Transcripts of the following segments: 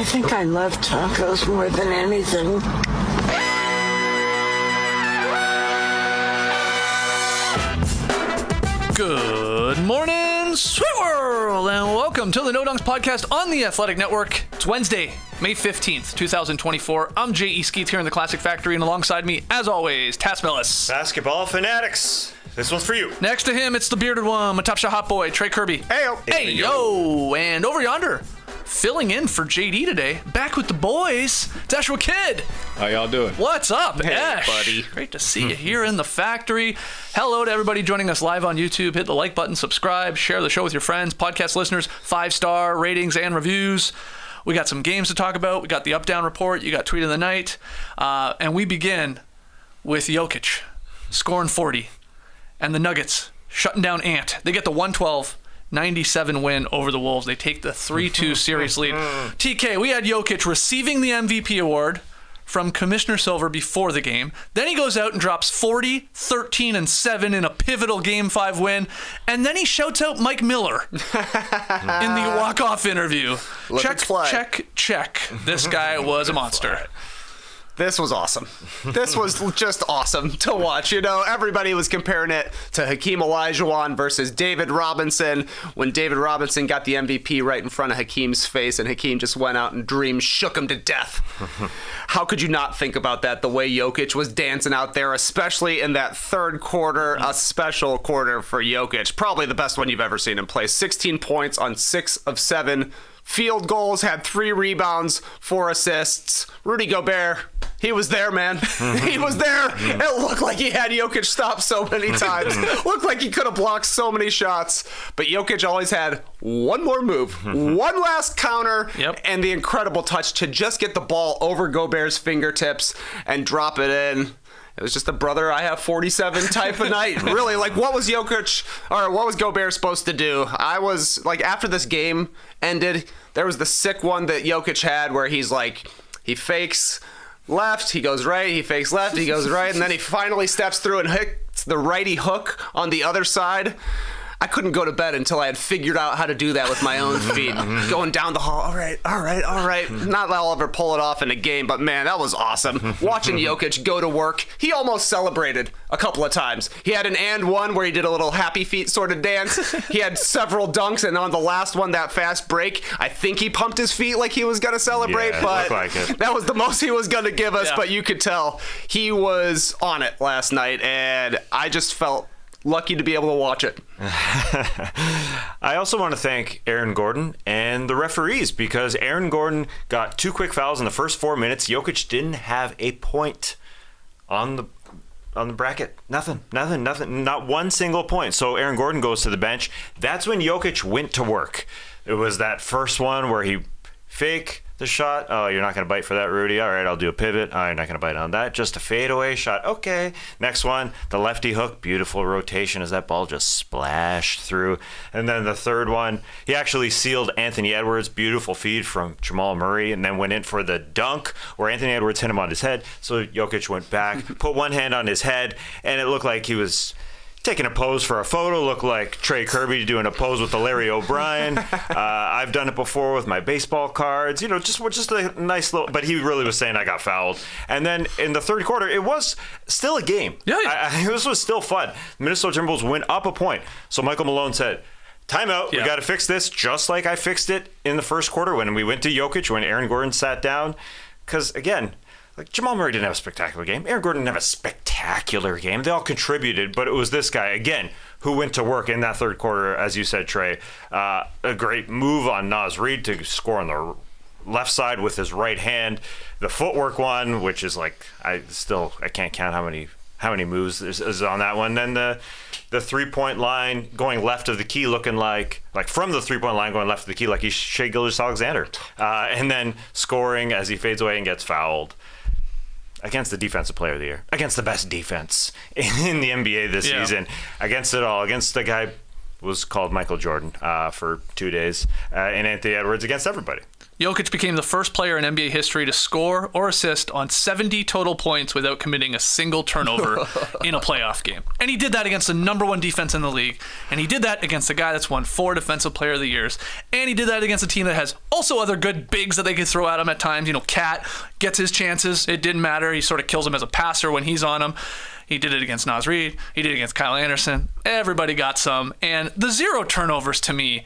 I think I love tacos more than anything. Good morning, sweet world, and welcome to the No Dunks podcast on the Athletic Network. It's Wednesday, May 15th, 2024. I'm J.E. Skeets here in the Classic Factory, and alongside me, as always, Tass Millis. Basketball fanatics. This one's for you. Next to him, it's the bearded one, my top shot hot boy, Trey Kirby. Hey-o. Hey, yo. And over yonder, filling in for JD today, back with the boys, it's Ashwa Kid. How y'all doing? What's up, Hey, Ash? buddy. Great to see you here in the factory. Hello to everybody joining us live on YouTube. Hit the like button, subscribe, share the show with your friends, podcast listeners, 5-star ratings and reviews. We got some games to talk about. We got the up-down report. You got tweet of the night. And we begin with Jokic scoring 40 and the Nuggets shutting down Ant. They get the 112-97 win over the Wolves. They take the 3-2 series lead. TK, we had Jokic receiving the MVP award from Commissioner Silver before the game. Then he goes out and drops 40, 13, and 7 in a pivotal Game 5 win. And then he shouts out Mike Miller in the walk-off interview. Check. This guy was a monster. This was awesome. This was just awesome to watch. You know, everybody was comparing it to Hakeem Olajuwon versus David Robinson when David Robinson got the MVP right in front of Hakeem's face and Hakeem just went out and dreams shook him to death. How could you not think about that, the way Jokic was dancing out there, especially in that third quarter, a special quarter for Jokic. Probably the best one you've ever seen him play. 16 points on 6 of 7 field goals, had 3 rebounds, 4 assists. Rudy Gobert, he was there, man. He was there. It looked like he had Jokic stopped so many times. Looked like he could have blocked so many shots. But Jokic always had one more move, one last counter, and the incredible touch to just get the ball over Gobert's fingertips and drop it in. It was just a brother I have 47 type of night. Really, like, what was Gobert supposed to do? I was, like, after this game ended, there was the sick one that Jokic had where he's like, he fakes left, he goes right, he fakes left, he goes right, and then he finally steps through and hits the righty hook on the other side. I couldn't go to bed until I had figured out how to do that with my own feet. Going down the hall, all right. Not that I'll ever pull it off in a game, but man, that was awesome. Watching Jokic go to work, he almost celebrated a couple of times. He had an and one where he did a little happy feet sort of dance. He had several dunks, and on the last one, that fast break, I think he pumped his feet like he was going to celebrate, but like it. That was the most he was going to give us, but you could tell he was on it last night, and I just felt lucky to be able to watch it. I also want to thank Aaron Gordon and the referees because Aaron Gordon got 2 quick fouls in the first 4 minutes. Jokic didn't have a point on the bracket. Nothing. Not one single point. So Aaron Gordon goes to the bench. That's when Jokic went to work. It was that first one where he fake the shot. Oh, you're not going to bite for that, Rudy. All right, I'll do a pivot. Oh, you're not going to bite on that. Just a fadeaway shot. Okay. Next one, the lefty hook. Beautiful rotation as that ball just splashed through. And then the third one, he actually sealed Anthony Edwards. Beautiful feed from Jamal Murray, and then went in for the dunk where Anthony Edwards hit him on his head. So Jokic went back, put one hand on his head, and it looked like he was taking a pose for a photo. Looked like Trey Kirby doing a pose with the Larry O'Brien. I've done it before with my baseball cards. You know, just a nice little. But he really was saying I got fouled. And then in the third quarter, it was still a game. Yeah. This was still fun. Minnesota Timberwolves went up a point. So Michael Malone said, timeout. We got to fix this, just like I fixed it in the first quarter when we went to Jokic, when Aaron Gordon sat down. Because again, like, Jamal Murray didn't have a spectacular game. Aaron Gordon didn't have a spectacular game. They all contributed, but it was this guy, again, who went to work in that third quarter, as you said, Trey. A great move on Naz Reid to score on the left side with his right hand. The footwork one, which is like, I can't count how many moves is on that one. Then the 3-point line going left of the key, looking like from the 3-point line going left of the key, like he's Shai Gilgeous-Alexander. And then scoring as he fades away and gets fouled. Against the defensive player of the year, against the best defense in the NBA this season, against it all, against the guy was called Michael Jordan for 2 days, and Anthony Edwards against everybody. Jokic became the first player in NBA history to score or assist on 70 total points without committing a single turnover in a playoff game. And he did that against the number one defense in the league. And he did that against a guy that's won 4 Defensive Player of the Years. And he did that against a team that has also other good bigs that they could throw at him at times. You know, Cat gets his chances. It didn't matter. He sort of kills him as a passer when he's on him. He did it against Naz Reid. He did it against Kyle Anderson. Everybody got some. And the 0 turnovers, to me,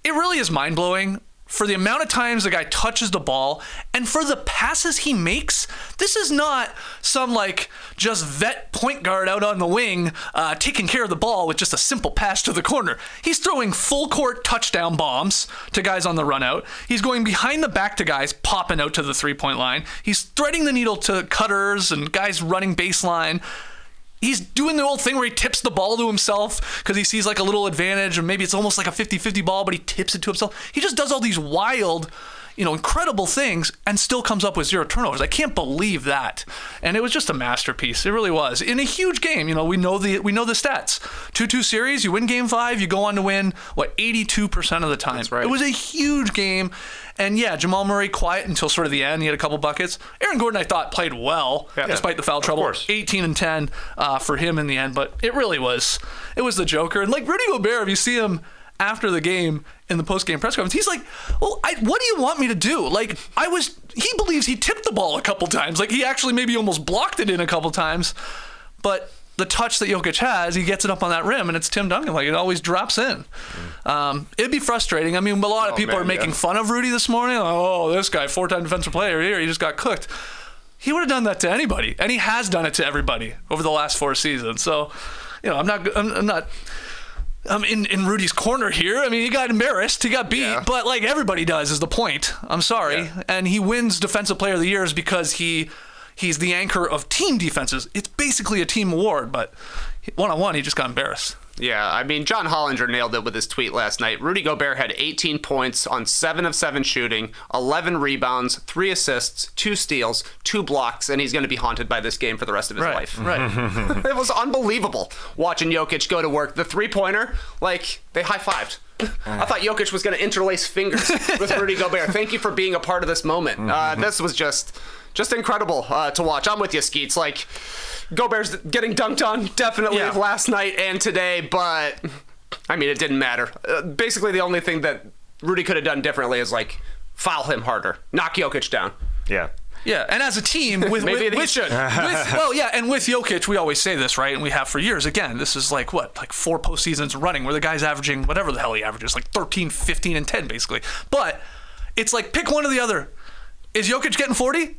it really is mind-blowing. For the amount of times the guy touches the ball and for the passes he makes, this is not some like just vet point guard out on the wing taking care of the ball with just a simple pass to the corner. He's throwing full court touchdown bombs to guys on the run out. He's going behind the back to guys popping out to the 3-point line. He's threading the needle to cutters and guys running baseline. He's doing the old thing where he tips the ball to himself because he sees like a little advantage, or maybe it's almost like a 50-50 ball, but he tips it to himself. He just does all these wild, incredible things and still comes up with 0 turnovers. I can't believe that. And it was just a masterpiece. It really was. In a huge game, we know the stats. 2-2 series, you win game 5, you go on to win, 82% of the time. That's right. It was a huge game. And yeah, Jamal Murray quiet until sort of the end. He had a couple buckets. Aaron Gordon, I thought, played well despite the foul trouble. 18 and 10 for him in the end. But it really was. It was the Joker. And like Rudy Gobert, if you see him after the game in the post-game press conference, he's like, well, what do you want me to do? Like, he believes he tipped the ball a couple times. Like, he actually maybe almost blocked it in a couple times. But the touch that Jokic has, he gets it up on that rim, and it's Tim Duncan. Like, it always drops in. It'd be frustrating. I mean, a lot of people are making fun of Rudy this morning. Like, oh, this guy, 4-time defensive player here, he just got cooked. He would have done that to anybody, and he has done it to everybody over the last 4 seasons. So, I'm not in Rudy's corner here. I mean, he got embarrassed, he got beat, but like everybody does is the point. I'm sorry. Yeah. And he wins Defensive Player of the Year because he's the anchor of team defenses. It's basically a team award, but one-on-one, he just got embarrassed. Yeah, I mean, John Hollinger nailed it with his tweet last night. Rudy Gobert had 18 points on 7 of 7 shooting, 11 rebounds, 3 assists, 2 steals, 2 blocks, and he's going to be haunted by this game for the rest of his life. Right. It was unbelievable watching Jokic go to work. The 3-pointer, like, they high-fived. I thought Jokic was going to interlace fingers with Rudy Gobert. Thank you for being a part of this moment. This was just incredible to watch. I'm with you, Skeets. Like, Gobert's getting dunked on definitely last night and today, but I mean, it didn't matter. Basically, the only thing that Rudy could have done differently is like foul him harder, knock Jokic down. Yeah. Yeah, and as a team, and with Jokic, we always say this, right? And we have for years. Again, this is like 4 postseasons running where the guy's averaging whatever the hell he averages, like 13, 15, and 10, basically. But it's like, pick one or the other. Is Jokic getting 40?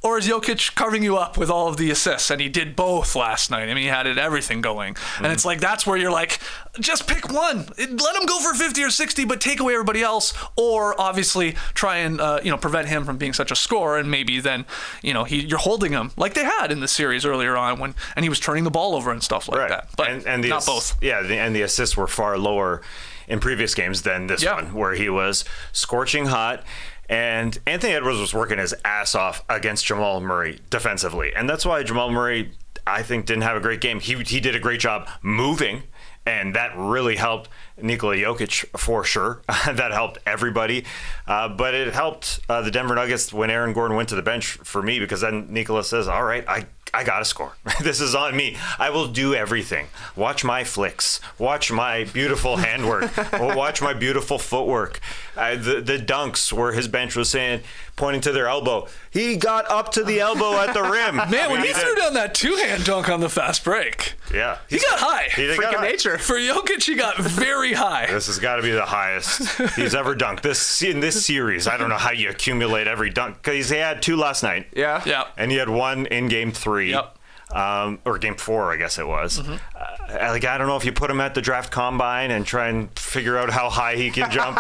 Or is Jokic carving you up with all of the assists? And he did both last night. I mean, he had everything going. And it's like, that's where you're like, just pick one. Let him go for 50 or 60, but take away everybody else. Or obviously try and, prevent him from being such a scorer. And maybe then, you're holding him like they had in the series earlier on and he was turning the ball over and stuff like that. But and not both. Yeah, and the assists were far lower in previous games than this one, where he was scorching hot. And Anthony Edwards was working his ass off against Jamal Murray defensively. And that's why Jamal Murray, I think, didn't have a great game. He did a great job moving, and that really helped Nikola Jokic for sure. That helped everybody. But it helped the Denver Nuggets when Aaron Gordon went to the bench for me, because then Nikola says, all right, I got to score. This is on me. I will do everything. Watch my flicks. Watch my beautiful handwork. Watch my beautiful footwork. The dunks where his bench was saying, pointing to their elbow, he got up to the elbow at the rim. Man, when he threw down that 2-hand dunk on the fast break, he got high. Freaking nature. For Jokic, he got very high. This has got to be the highest he's ever dunked. In this series, I don't know how you accumulate every dunk, because he had 2 last night. Yeah. And he had 1 in game 3. Yep. Or game 4, I guess it was. I don't know if you put him at the draft combine and try and figure out how high he can jump,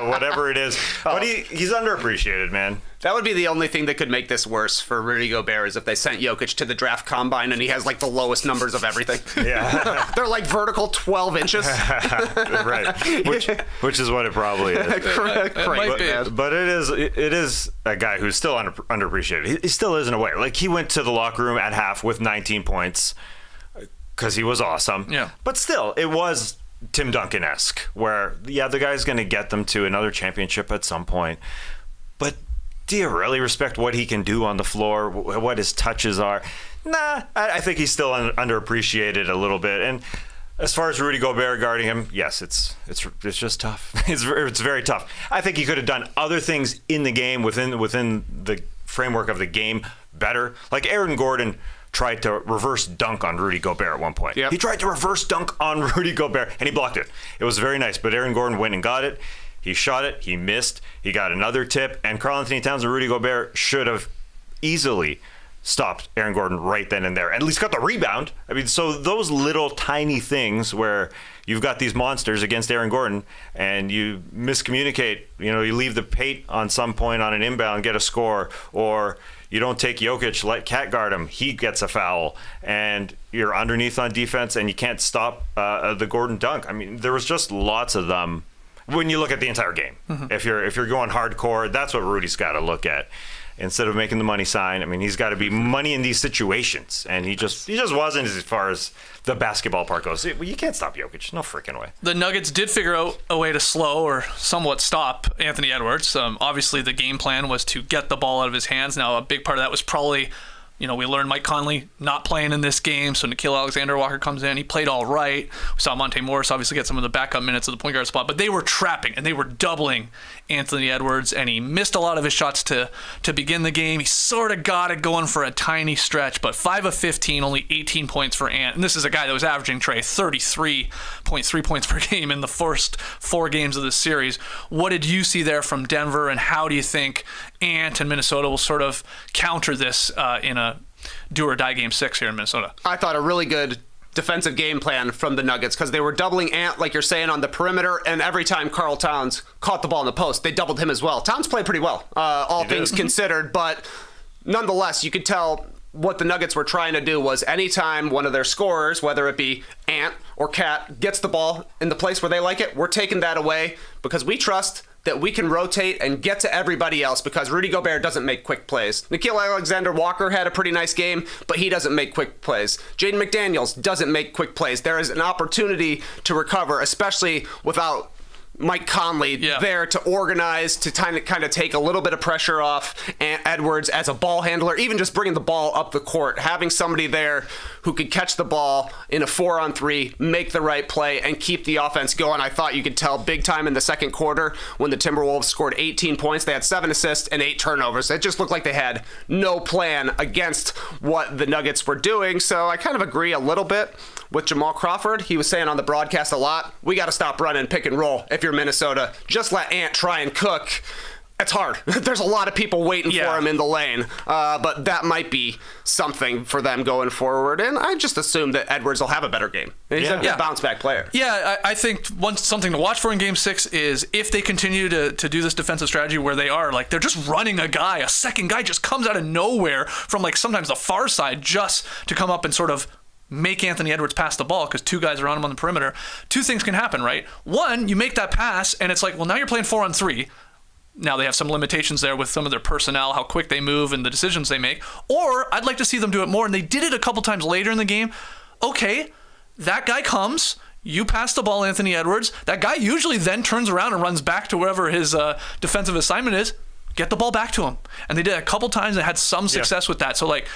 whatever it is. But he's underappreciated, man. That would be the only thing that could make this worse for Rudy Gobert, is if they sent Jokic to the draft combine and he has like the lowest numbers of everything. Yeah. They're like vertical 12 inches. Right. Which is what it probably is. But it is a guy who's still underappreciated. He still is in a way. Like, he went to the locker room at half with 19 points because he was awesome. Yeah. But still, it was Tim Duncan-esque, where, yeah, the guy's going to get them to another championship at some point. But do you really respect what he can do on the floor, what his touches are? Nah, I think he's still underappreciated a little bit. And as far as Rudy Gobert guarding him, yes, it's just tough. It's very tough. I think he could have done other things in the game within the framework of the game better. Like Aaron Gordon tried to reverse dunk on Rudy Gobert at one point. Yep. He tried to reverse dunk on Rudy Gobert, and he blocked it. It was very nice, but Aaron Gordon went and got it. He shot it. He missed. He got another tip, and Karl-Anthony Towns and Rudy Gobert should have easily stopped Aaron Gordon right then and there. At least got the rebound. I mean, so those little tiny things where you've got these monsters against Aaron Gordon and you miscommunicate, you leave the paint on some point on an inbound, get a score, or you don't take Jokic, let Cat guard him, he gets a foul, and you're underneath on defense and you can't stop the Gordon dunk. I mean, there was just lots of them when you look at the entire game. Mm-hmm. If you're going hardcore, that's what Rudy's got to look at. Instead of making the money sign, I mean, he's got to be money in these situations, and he just wasn't as far as the basketball part goes. You can't stop Jokic, no freaking way. The Nuggets did figure out a way to slow or somewhat stop Anthony Edwards. Obviously, the game plan was to get the ball out of his hands. Now, a big part of that was probably, we learned Mike Conley not playing in this game, so Nickeil Alexander-Walker comes in. He played all right. We saw Monte Morris obviously get some of the backup minutes of the point guard spot, but they were trapping and they were doubling Anthony Edwards, and he missed a lot of his shots to begin the game. He sort of got it going for a tiny stretch, but 5 of 15, only 18 points for Ant. And this is a guy that was averaging, Trey, 33.3 points per game in the first 4 games of this series. What did you see there from Denver, and how do you think Ant and Minnesota will sort of counter this in a do-or-die game 6 here in Minnesota? I thought a really good defensive game plan from the Nuggets, because they were doubling Ant, like you're saying, on the perimeter, and every time Karl Towns caught the ball in the post, they doubled him as well. Towns played pretty well, all things considered, but nonetheless, you could tell what the Nuggets were trying to do was anytime one of their scorers, whether it be Ant or Cat, gets the ball in the place where they like it, we're taking that away because we trust that we can rotate and get to everybody else, because Rudy Gobert doesn't make quick plays. Nickeil Alexander-Walker had a pretty nice game, but he doesn't make quick plays. Jaden McDaniels doesn't make quick plays. There is an opportunity to recover, especially without Mike Conley there to organize, to kind of take a little bit of pressure off Edwards as a ball handler, even just bringing the ball up the court, having somebody there who could catch the ball in a 4-on-3, make the right play, and keep the offense going. I thought you could tell big time in the second quarter when the Timberwolves scored 18 points. They had 7 assists and 8 turnovers. It just looked like they had no plan against what the Nuggets were doing. So I kind of agree a little bit with Jamal Crawford. He was saying on the broadcast a lot, we got to stop running pick and roll if you're Minnesota. Just let Ant try and cook. It's hard. There's a lot of people waiting for him in the lane, but that might be something for them going forward. And I just assume that Edwards will have a better game. He's a bounce-back player. Yeah, I think something to watch for in Game 6 is if they continue to do this defensive strategy where they are, like, they're just running a second guy just comes out of nowhere from, like, sometimes the far side just to come up and sort of make Anthony Edwards pass the ball because 2 guys are on him on the perimeter. 2 things can happen, right? One, you make that pass, and it's like, well, now you're playing 4-on-3. Now they have some limitations there with some of their personnel, how quick they move and the decisions they make. Or I'd like to see them do it more, and they did it a couple times later in the game. Okay, that guy comes, you pass the ball, Anthony Edwards. That guy usually then turns around and runs back to wherever his defensive assignment is. Get the ball back to him. And they did it a couple times and had some success with that. So, like,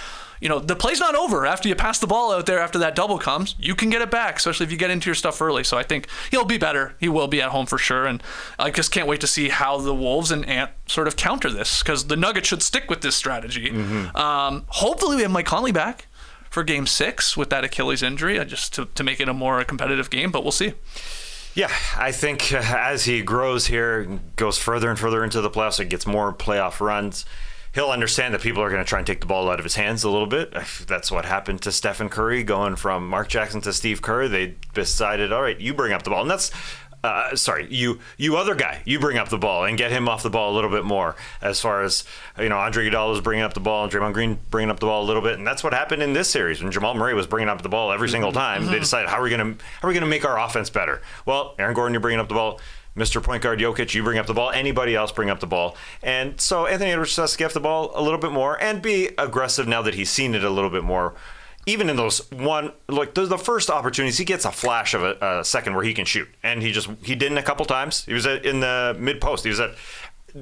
the play's not over. After you pass the ball out there, after that double comes, you can get it back, especially if you get into your stuff early. So I think he'll be better. He will be at home for sure. And I just can't wait to see how the Wolves and Ant sort of counter this, because the Nuggets should stick with this strategy. Mm-hmm. Hopefully we have Mike Conley back for Game 6 with that Achilles injury, just to make it a more competitive game, but we'll see. Yeah, I think as he grows here, goes further and further into the playoffs, and gets more playoff runs, he'll understand that people are going to try and take the ball out of his hands a little bit. That's what happened to Stephen Curry, going from Mark Jackson to Steve Kerr. They decided, all right, you bring up the ball. And that's, you other guy, you bring up the ball and get him off the ball a little bit more. As far as, Andre Iguodala was bringing up the ball and Draymond Green bringing up the ball a little bit. And that's what happened in this series when Jamal Murray was bringing up the ball every single time. They decided, how are we going to make our offense better? Well, Aaron Gordon, you're bringing up the ball. Mr. Point Guard Jokic, you bring up the ball. Anybody else bring up the ball. And so Anthony Edwards has to get the ball a little bit more and be aggressive now that he's seen it a little bit more. even in those the first opportunities, he gets a flash of a second where he can shoot, and he didn't a couple times. He was in the mid post. He was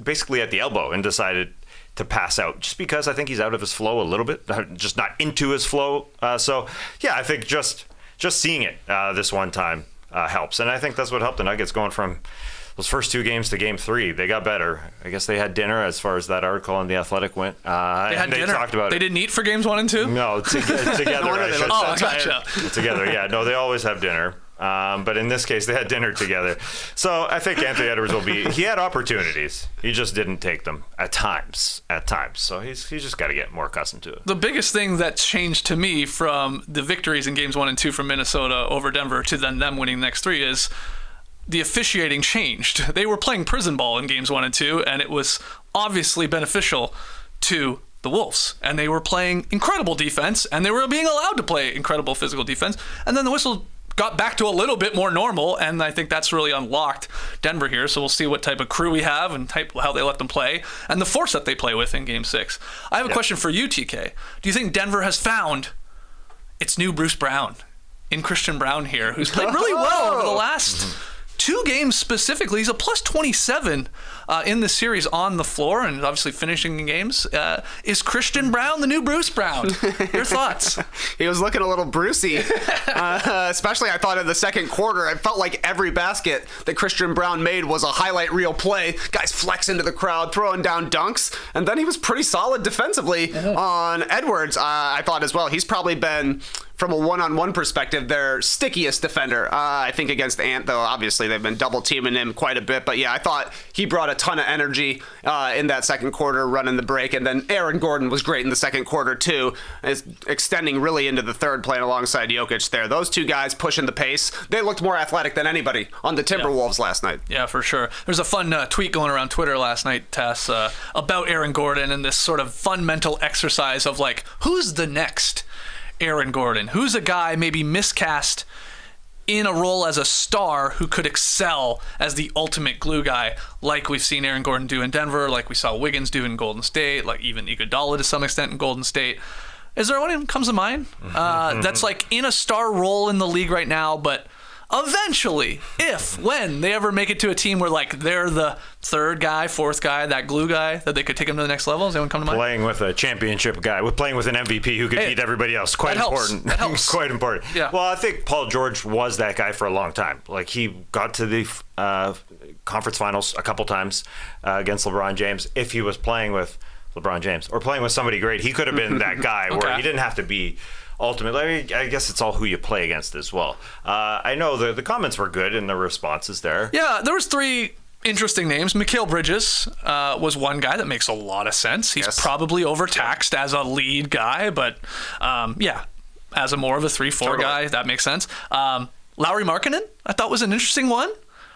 basically at the elbow and decided to pass out just because I think he's out of his flow a little bit, just not into his flow. So yeah, I think just seeing it this one time helps, and I think that's what helped the Nuggets going from those first 2 games to game 3. They got better. I guess they had dinner, as far as that article on The Athletic went. They had dinner. Talked about they didn't eat for games 1 and 2? No, together. Gotcha. Together, yeah. No, they always have dinner. But in this case, they had dinner together. So I think Anthony Edwards he had opportunities. He just didn't take them at times. So he's just got to get more accustomed to it. The biggest thing that's changed to me from the victories in games 1 and 2 from Minnesota over Denver to then them winning the next 3 is the officiating changed. They were playing prison ball in games 1 and 2, and it was obviously beneficial to the Wolves. And they were playing incredible defense, and they were being allowed to play incredible physical defense. And then the whistle got back to a little bit more normal, and I think that's really unlocked Denver here. So we'll see what type of crew we have and how they let them play, and the force that they play with in Game 6. I have a question for you, TK. Do you think Denver has found its new Bruce Brown in Christian Brown here, who's played really well over the last 2 games specifically? He's a plus 27 in the series on the floor, and obviously finishing in games. Is Christian Brown the new Bruce Brown? Your thoughts? He was looking a little Brucey, especially I thought in the second quarter. I felt like every basket that Christian Brown made was a highlight reel play. Guys flex into the crowd, throwing down dunks, and then he was pretty solid defensively on Edwards. I thought as well. He's probably been, from a one-on-one perspective, their stickiest defender. I think against Ant, though, obviously they've been double teaming him quite a bit. But yeah, I thought he brought a ton of energy in that second quarter, running the break. And then Aaron Gordon was great in the second quarter too, extending really into the third, playing alongside Jokic there. Those 2 guys pushing the pace. They looked more athletic than anybody on the Timberwolves last night. Yeah, for sure. There's a fun tweet going around Twitter last night, Tess, about Aaron Gordon and this sort of fun mental exercise of like, who's the next Aaron Gordon? Who's a guy maybe miscast in a role as a star who could excel as the ultimate glue guy, like we've seen Aaron Gordon do in Denver, like we saw Wiggins do in Golden State, like even Iguodala to some extent in Golden State. Is there anyone who comes to mind that's like in a star role in the league right now, but eventually, when they ever make it to a team where like they're the 3rd guy, 4th guy, that glue guy, that they could take him to the next level? Does anyone come to mind? Playing with a championship guy, playing with an MVP who could beat everybody else. Quite important. That helps. Quite important. Yeah. Well, I think Paul George was that guy for a long time. Like, he got to the conference finals a couple times against LeBron James. If he was playing with LeBron James or playing with somebody great, he could have been that guy where he didn't have to be ultimately. I guess it's all who you play against as well. I know the comments were good and the responses there. Yeah, there was 3 interesting names. Mikal Bridges was one guy that makes a lot of sense. He's probably overtaxed as a lead guy, but as a more of a 3-4 guy, that makes sense. Lauri Markkanen, I thought was an interesting one,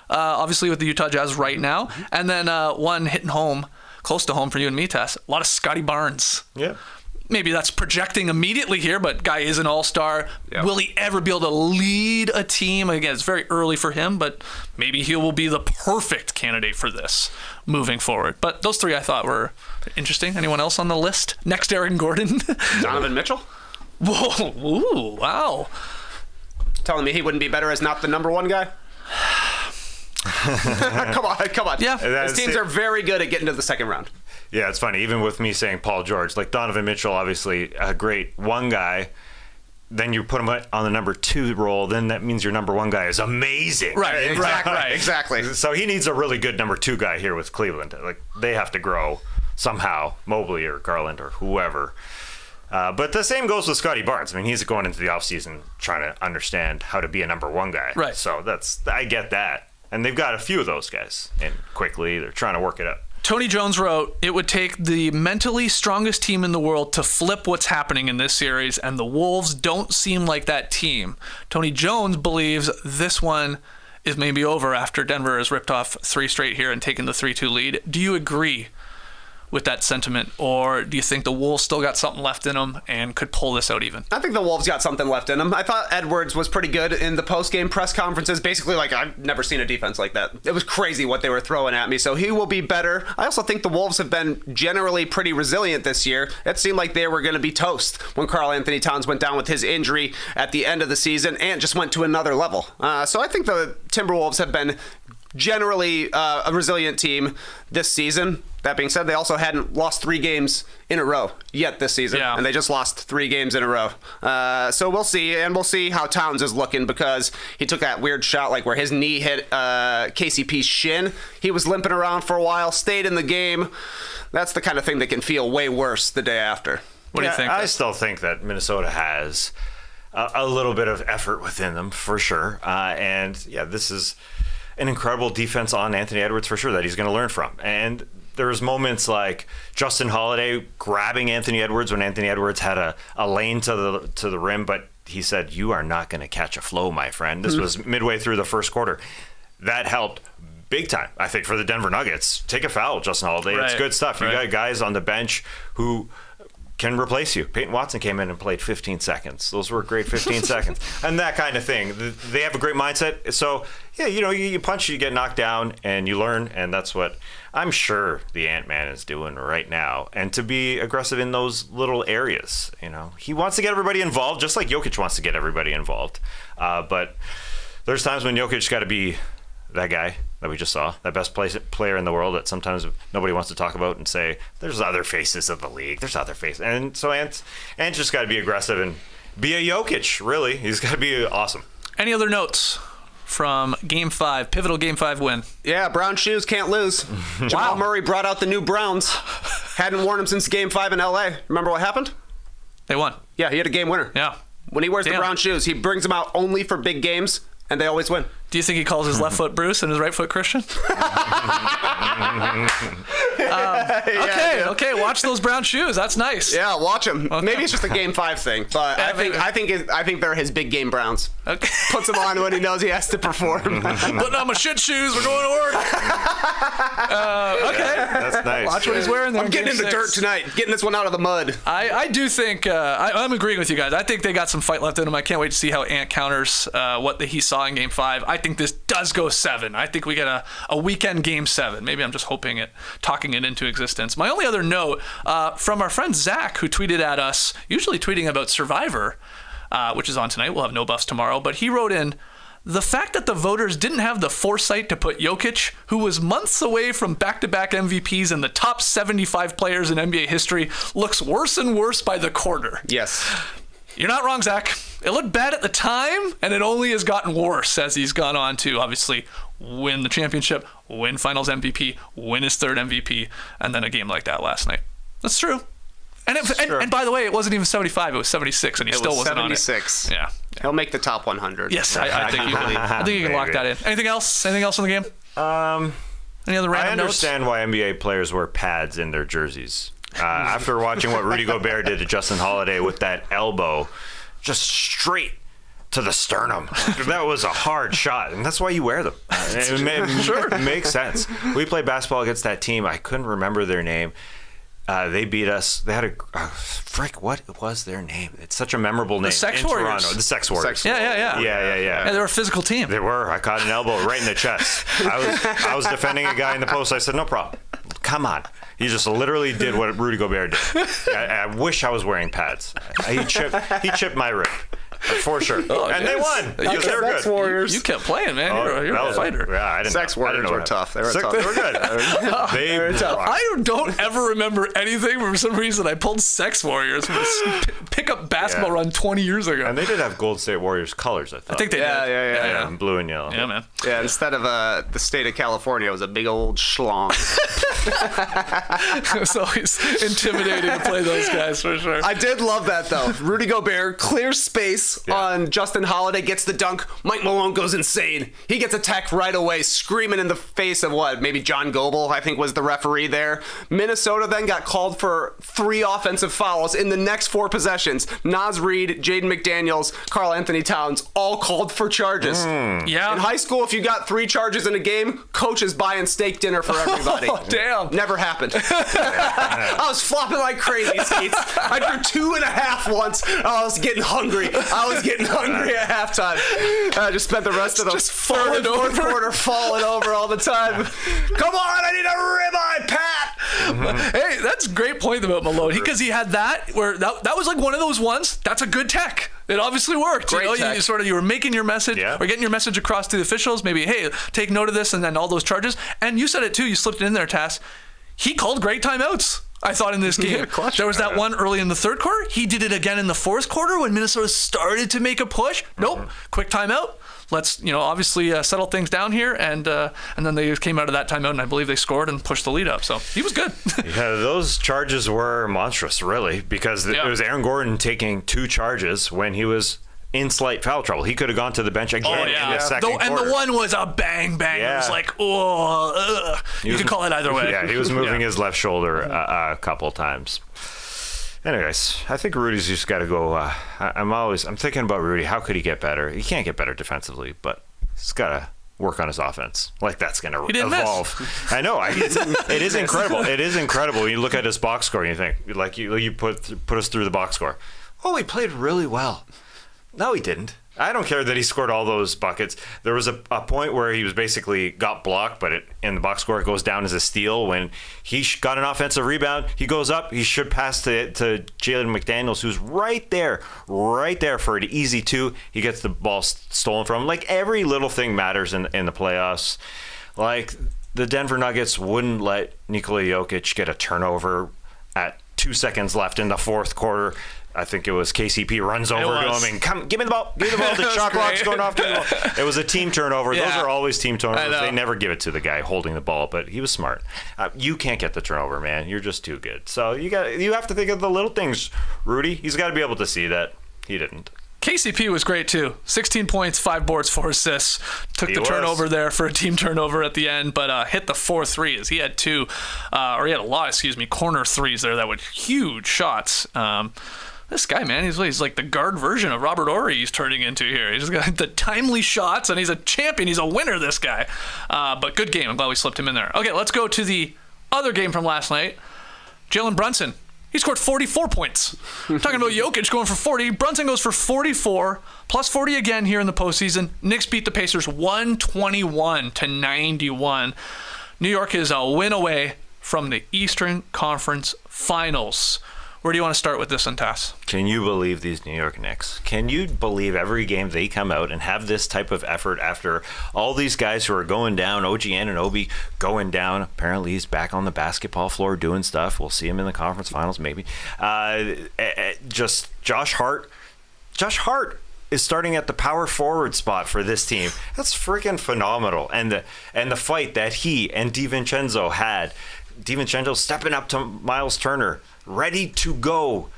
obviously with the Utah Jazz right now. And then one hitting home, close to home for you and me, Tess, a lot of Scotty Barnes. Yeah. Maybe that's projecting immediately here, but guy is an all-star. Yep. Will he ever be able to lead a team? Again, it's very early for him, but maybe he will be the perfect candidate for this moving forward. But those 3 I thought were interesting. Anyone else on the list? Next, Aaron Gordon. Donovan Mitchell? Whoa, ooh, wow. Telling me he wouldn't be better as not the number 1 guy? Come on. Yeah. His teams are very good at getting to the second round. Yeah, it's funny. Even with me saying Paul George, like Donovan Mitchell, obviously a great 1 guy. Then you put him on the number 2 role. Then that means your number 1 guy is amazing. Right. Exactly. So he needs a really good number 2 guy here with Cleveland. Like, they have to grow somehow, Mobley or Garland or whoever. But the same goes with Scotty Barnes. I mean, he's going into the offseason trying to understand how to be a number 1 guy. Right. So I get that. And they've got a few of those guys. And quickly, they're trying to work it up. Tony Jones wrote, it would take the mentally strongest team in the world to flip what's happening in this series, and the Wolves don't seem like that team. Tony Jones believes this one is maybe over after Denver has ripped off 3 straight here and taken the 3-2 lead. Do you agree with that sentiment, or do you think the Wolves still got something left in them and could pull this out even? I think the Wolves got something left in them. I thought Edwards was pretty good in the post-game press conferences. Basically, like, I've never seen a defense like that. It was crazy what they were throwing at me, so he will be better. I also think the Wolves have been generally pretty resilient this year. It seemed like they were going to be toast when Karl Anthony Towns went down with his injury at the end of the season and just went to another level. So I think the Timberwolves have been generally a resilient team this season. That being said, they also hadn't lost 3 games in a row yet this season, and they just lost 3 games in a row. So we'll see, and we'll see how Towns is looking, because he took that weird shot like where his knee hit KCP's shin. He was limping around for a while, stayed in the game. That's the kind of thing that can feel way worse the day after. What do you think? I still think that Minnesota has a little bit of effort within them, for sure. And this is an incredible defense on Anthony Edwards, for sure, that he's going to learn from. And there's moments like Justin Holiday grabbing Anthony Edwards when Anthony Edwards had a lane to the rim, but he said, "You are not going to catch a flow, my friend." This was midway through the first quarter. That helped big time, I think, for the Denver Nuggets. Take a foul, Justin Holiday. Right. It's good stuff. You got guys on the bench who can replace you. Peyton Watson came in and played 15 seconds. Those were great 15 seconds. And that kind of thing. They have a great mindset. So, you punch, you get knocked down, and you learn, and that's what I'm sure the Ant-Man is doing right now. And to be aggressive in those little areas, he wants to get everybody involved, just like Jokic wants to get everybody involved. But there's times when Jokic's got to be that guy that we just saw, that best player in the world that sometimes nobody wants to talk about and say, there's other faces of the league. There's other faces. And so Ant's just got to be aggressive and be a Jokic, really. He's got to be awesome. Any other notes from Game 5, pivotal Game 5 win? Yeah, brown shoes can't lose. Jamal Murray brought out the new Browns. Hadn't worn them since Game 5 in LA. Remember what happened? They won. Yeah, he had a game winner. Yeah. When he wears the brown shoes, he brings them out only for big games, and they always win. Do you think he calls his left foot Bruce and his right foot Christian? Okay, watch those brown shoes. That's nice. Yeah, watch him. Okay. Maybe it's just a Game 5 thing, but I think they're his big game Browns. Okay. Puts them on when he knows he has to perform. Putting on my shit shoes. We're going to work. Okay. Yeah, that's nice. Watch what he's wearing there. I'm getting in the dirt tonight. Getting this one out of the mud. I do think I'm agreeing with you guys. I think they got some fight left in them. I can't wait to see how Ant counters what he saw in Game 5. I think this does go 7. I think we get a weekend Game 7. Maybe I'm just talking it into existence. My only other note from our friend Zach, who tweeted at us, usually tweeting about Survivor, which is on tonight. We'll have no buffs tomorrow. But he wrote in, the fact that the voters didn't have the foresight to put Jokic, who was months away from back-to-back MVPs and the top 75 players in NBA history, looks worse and worse by the quarter. Yes. You're not wrong, Zach. It looked bad at the time, and it only has gotten worse as he's gone on to, obviously, win the championship, win Finals MVP, win his 3rd MVP, and then a game like that last night. That's true. And by the way, it wasn't even 75, it was 76, and he still wasn't 76. on it. Yeah. He'll make the top 100. Yes, I think you can lock that in. Anything else? Anything else in the game? Any other random notes? I understand why NBA players wear pads in their jerseys. After watching what Rudy Gobert did to Justin Holiday with that elbow, just straight to the sternum. That was a hard shot, and that's why you wear them. It makes sense. We played basketball against that team. I couldn't remember their name. They beat us. They had what was their name? It's such a memorable name. The Sex Warriors. Toronto. The Sex Warriors. Yeah. Yeah, they were a physical team. They were. I caught an elbow right in the chest. I was defending a guy in the post. I said, no problem. Come on. He just literally did what Rudy Gobert did. I wish I was wearing pads. He chipped my rib. For sure. Oh, and they won. They were good. Warriors. You kept playing, man. You're a fighter. Yeah, I didn't Sex Warriors were tough. They were tough. They were good. They were tough. I don't ever remember anything. For some reason, I pulled Sex Warriors from a pickup basketball run 20 years ago. And they did have Golden State Warriors colors, I thought. I think they did. Yeah. Blue and yellow. Yeah, man. Yeah, instead of the state of California, it was a big old schlong. It's always intimidating to play those guys, for sure. I did love that, though. Rudy Gobert, clear space, calls on Justin Holiday, gets the dunk. Mike Malone goes insane. He gets attacked right away, screaming in the face of maybe John Goebel, I think was the referee there. Minnesota then got called for 3 offensive fouls in the next 4 possessions. Naz Reid, Jaden McDaniels, Karl Anthony Towns, all called for charges. Yeah. In high school, if you got 3 charges in a game, coach is buying steak dinner for everybody. Oh, damn. Never happened. I was flopping like crazy, Skeets. I drew 2.5 once. I was getting hungry. At halftime. I just spent the rest of the third and fourth quarter falling over all the time. Come on, I need a ribeye, Pat. Hey, that's a great point about Malone. Because he had that where that was like one of those ones. That's a good tech. It obviously worked. Great tech. You were making your message or getting your message across to the officials. Maybe, hey, take note of this, and then all those charges. And you said it too. You slipped it in there, Tass. He called great timeouts, I thought, in this game. There was that one early in the third quarter. He did it again in the fourth quarter when Minnesota started to make a push. Nope. Quick timeout. Let's, obviously settle things down here. And then they came out of that timeout, and I believe they scored and pushed the lead up. So he was good. Yeah, those charges were monstrous, really, because it was Aaron Gordon taking 2 charges when he was in slight foul trouble. He could have gone to the bench again in the second quarter. And the one was a bang. It was like, you could call it either way. Yeah, he was moving his left shoulder a couple times. Anyways, I think Rudy's just got to go. I'm thinking about Rudy. How could he get better? He can't get better defensively, but he's got to work on his offense. Like, that's going to evolve. I know. It is incredible. It is incredible. When you look at his box score and you think, like, you put us through the box score. Oh, he played really well. No, he didn't. I don't care that he scored all those buckets. There was a point where he was basically got blocked, but in the box score, it goes down as a steal. When he got an offensive rebound, he goes up. He should pass to Jalen McDaniels, who's right there for an easy 2. He gets the ball stolen from him. Like, every little thing matters in the playoffs. Like, the Denver Nuggets wouldn't let Nikola Jokic get a turnover at 2 seconds left in the fourth quarter. I think it was KCP runs over to him and come, give me the ball. Give me the ball. The shot clock's going off. It was a team turnover. Yeah. Those are always team turnovers. They never give it to the guy holding the ball, but he was smart. You can't get the turnover, man. You're just too good. So you have to think of the little things, Rudy. He's got to be able to see that. He didn't. KCP was great too. 16 points, 5 boards, 4 assists. Took the turnover there for a team turnover at the end, but hit the 4 threes. He had he had a lot, corner threes there that were huge shots. This guy, man, he's like the guard version of Robert Horry he's turning into here. He's got the timely shots, and he's a champion. He's a winner, this guy. But good game. I'm glad we slipped him in there. Okay, let's go to the other game from last night. Jalen Brunson. He scored 44 points. Talking about Jokic going for 40. Brunson goes for 44, plus 40 again here in the postseason. Knicks beat the Pacers 121-91. New York is a win away from the Eastern Conference Finals. Where do you want to start with this one, Tass? Can you believe these New York Knicks? Can you believe every game they come out and have this type of effort after all these guys who are going down, OG Anunoby going down? Apparently he's back on the basketball floor doing stuff. We'll see him in the conference finals maybe. Just Josh Hart. Josh Hart is starting at the power forward spot for this team. That's freaking phenomenal. And the fight that he and DiVincenzo had. DiVincenzo stepping up to Miles Turner, ready to go.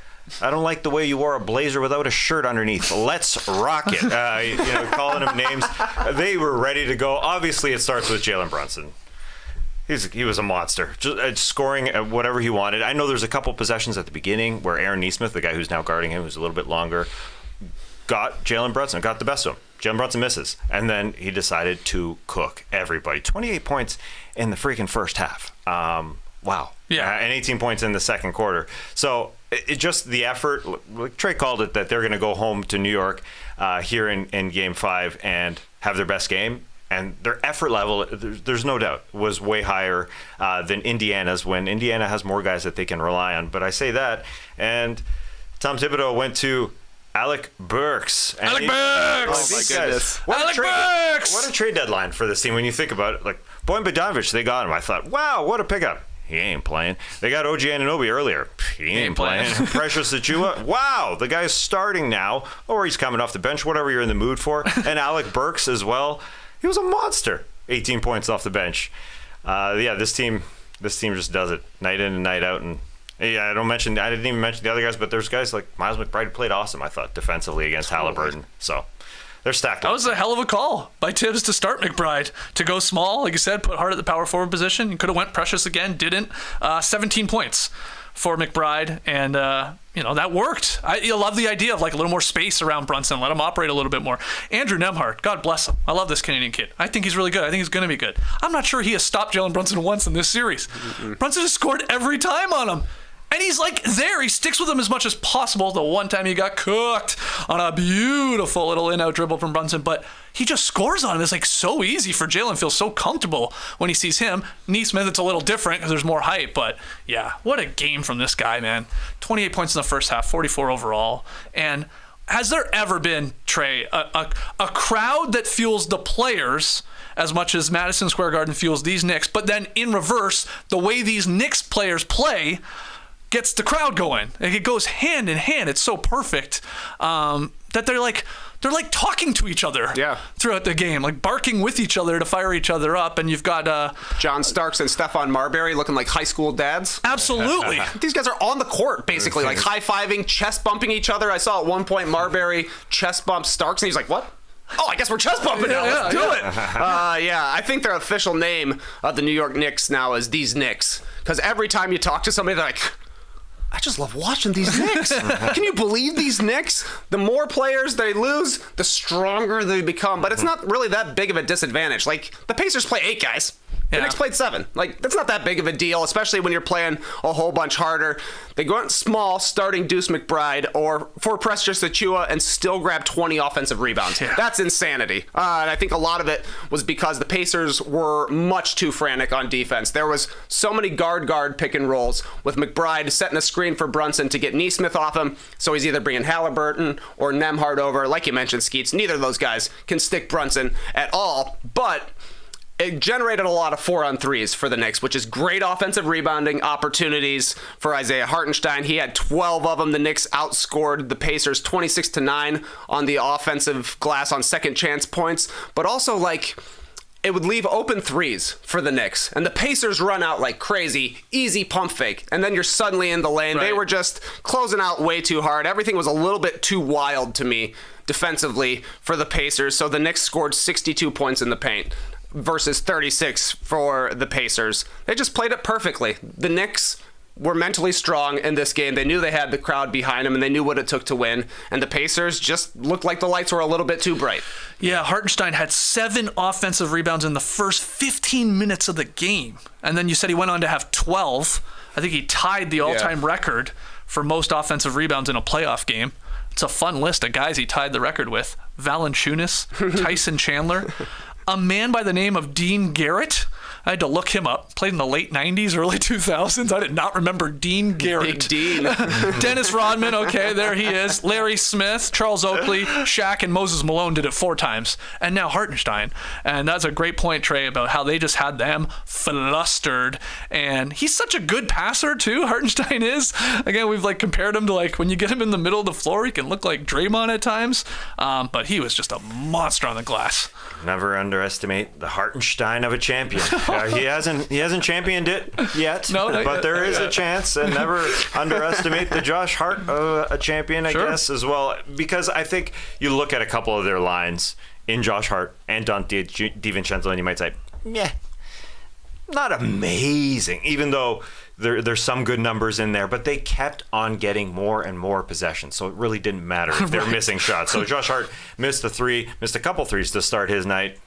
I don't like the way you wore a blazer without a shirt underneath. Let's rock it. Calling them names. They were ready to go. Obviously, it starts with Jalen Brunson. He was a monster, just scoring whatever he wanted. I know there's a couple possessions at the beginning where Aaron Nesmith, the guy who's now guarding him, who's a little bit longer, got Jalen Brunson, got the best of him. Jalen Brunson misses. And then he decided to cook everybody. 28 points in the freaking first half. Wow. Yeah. And 18 points in the second quarter. So it just the effort. Like Trey called it, that they're going to go home to New York here in Game 5 and have their best game. And their effort level, there's no doubt, was way higher than Indiana's, when Indiana has more guys that they can rely on. But I say that, and Tom Thibodeau went to Alec Burks. Burks! Oh, my goodness. Burks! What a trade deadline for this team when you think about it. Like, Bojan Bogdanovic, they got him. I thought, wow, what a pickup. He ain't playing. They got OG Anunoby earlier. He ain't playing. Precious Achiuwa. Wow, the guy's starting now, or he's coming off the bench, whatever you're in the mood for. And Alec Burks as well. He was a monster. 18 points off the bench. This team just does it night in and night out, and Yeah, I didn't even mention the other guys, but there's guys like Miles McBride who played awesome, I thought, defensively against Halliburton. So they're stacked That up. was a hell of a call by Tibbs to start McBride. To go small, like you said, put Hart at the power forward position. You could have went Precious again, didn't. 17 points for McBride, and that worked. I love the idea of like a little more space around Brunson, let him operate a little bit more. Andrew Nembhard, God bless him. I love this Canadian kid. I think he's really good. I think he's going to be good. I'm not sure he has stopped Jalen Brunson once in this series. Brunson has scored every time on him. And he's like there. He sticks with him as much as possible. The one time he got cooked on a beautiful little in-out dribble from Brunson, but he just scores on him. It's like so easy for Jalen. Feels so comfortable when he sees him. Neesmith, it's a little different because there's more hype, but yeah, what a game from this guy, man. 28 points in the first half, 44 overall. And has there ever been, Trey, a crowd that fuels the players as much as Madison Square Garden fuels these Knicks, but then in reverse, the way these Knicks players play gets the crowd going? It goes hand in hand. It's so perfect that they're like talking to each other throughout the game, like barking with each other to fire each other up. And you've got John Starks and Stephon Marbury looking like high school dads. Absolutely. These guys are on the court, basically, like high-fiving, chest bumping each other. I saw at one point Marbury chest bump Starks, and he's like, what? Oh, I guess we're chest bumping now. Let's do it. I think their official name of the New York Knicks now is These Knicks. Because every time you talk to somebody, they're like, I just love watching these Knicks. Can you believe these Knicks? The more players they lose, the stronger they become. But it's not really that big of a disadvantage. Like, the Pacers play 8 guys. The Knicks played 7. Like, that's not that big of a deal, especially when you're playing a whole bunch harder. They go out small, starting Deuce McBride or for Precious Achiuwa, and still grab 20 offensive rebounds. Yeah. That's insanity. And I think a lot of it was because the Pacers were much too frantic on defense. There was so many guard pick and rolls with McBride setting a screen for Brunson to get Neesmith off him. So he's either bringing Halliburton or Nembhard over. Like you mentioned, Skeets, neither of those guys can stick Brunson at all. But it generated a lot of 4-on-3s for the Knicks, which is great offensive rebounding opportunities for Isaiah Hartenstein. He had 12 of them. The Knicks outscored the Pacers 26-9 on the offensive glass on second chance points, but also like it would leave open threes for the Knicks. And the Pacers run out like crazy, easy pump fake, and then you're suddenly in the lane. Right. They were just closing out way too hard. Everything was a little bit too wild to me defensively for the Pacers, so the Knicks scored 62 points in the paint versus 36 for the Pacers. They just played it perfectly. The Knicks were mentally strong in this game. They knew they had the crowd behind them, and they knew what it took to win. And the Pacers just looked like the lights were a little bit too bright. Yeah, Hartenstein had 7 offensive rebounds in the first 15 minutes of the game. And then you said he went on to have 12. I think he tied the all-time record for most offensive rebounds in a playoff game. It's a fun list of guys he tied the record with. Valanciunas, Tyson Chandler, a man by the name of Dean Garrett. I had to look him up. Played in the late 90s, early 2000s. I did not remember Dean Garrett. Big Dean. Dennis Rodman, okay, there he is. Larry Smith, Charles Oakley, Shaq, and Moses Malone did it 4 times. And now Hartenstein. And that's a great point, Trey, about how they just had them flustered. And he's such a good passer, too, Hartenstein is. Again, we've like compared him to like when you get him in the middle of the floor, he can look like Draymond at times. But he was just a monster on the glass. Never underestimate the Hartenstein of a champion. He hasn't championed it yet, but there is a chance. And never underestimate the Josh Hart, a champion, I guess, as well. Because I think you look at a couple of their lines in Josh Hart and Dante DiVincenzo, and you might say, yeah, not amazing, even though there's some good numbers in there, but they kept on getting more and more possessions, so it really didn't matter if they were missing shots. So Josh Hart missed a couple threes to start his night,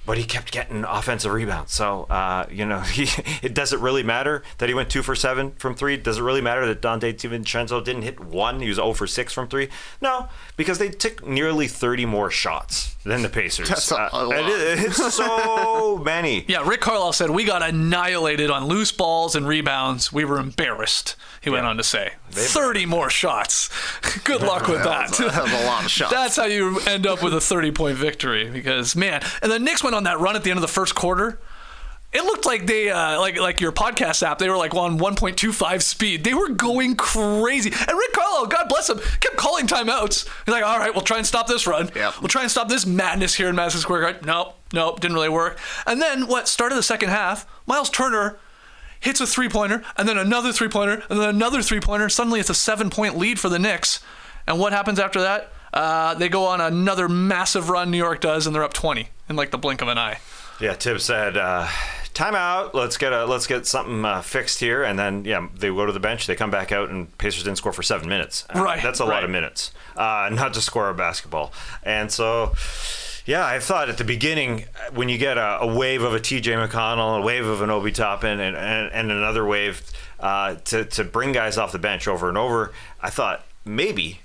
but he kept getting offensive rebounds. So, it doesn't really matter that he went 2 for 7 from 3. Does it really matter that Dante DiVincenzo didn't hit 1? He was 0 for 6 from 3. No, because they took nearly 30 more shots than the Pacers. That's a lot. It's so many. Yeah, Rick Carlisle said, we got annihilated on loose balls and rebounds. We were embarrassed, he went on to say. 30 more shots. Good luck with that. That's a lot of shots. That's how you end up with a 30-point victory because, man, and the Knicks went on that run at the end of the first quarter. It looked like they, like your podcast app, they were like on 1.25 speed. They were going crazy. And Rick Carlisle, God bless him, kept calling timeouts. He's like, all right, we'll try and stop this run. Yep. We'll try and stop this madness here in Madison Square Garden. Nope, didn't really work. And then started the second half, Miles Turner, hits a three-pointer, and then another three-pointer, and then another three-pointer. Suddenly it's a 7-point lead for the Knicks. And what happens after that? They go on another massive run, New York does, and they're up 20 in like the blink of an eye. Yeah, Tibbs said, timeout, let's get something fixed here. And then, they go to the bench, they come back out, and Pacers didn't score for 7 minutes. Right. That's a lot of minutes, not to score a basketball. And so, I thought at the beginning, when you get a wave of a TJ McConnell, a wave of an Obi Toppin, and another wave to bring guys off the bench over and over, I thought maybe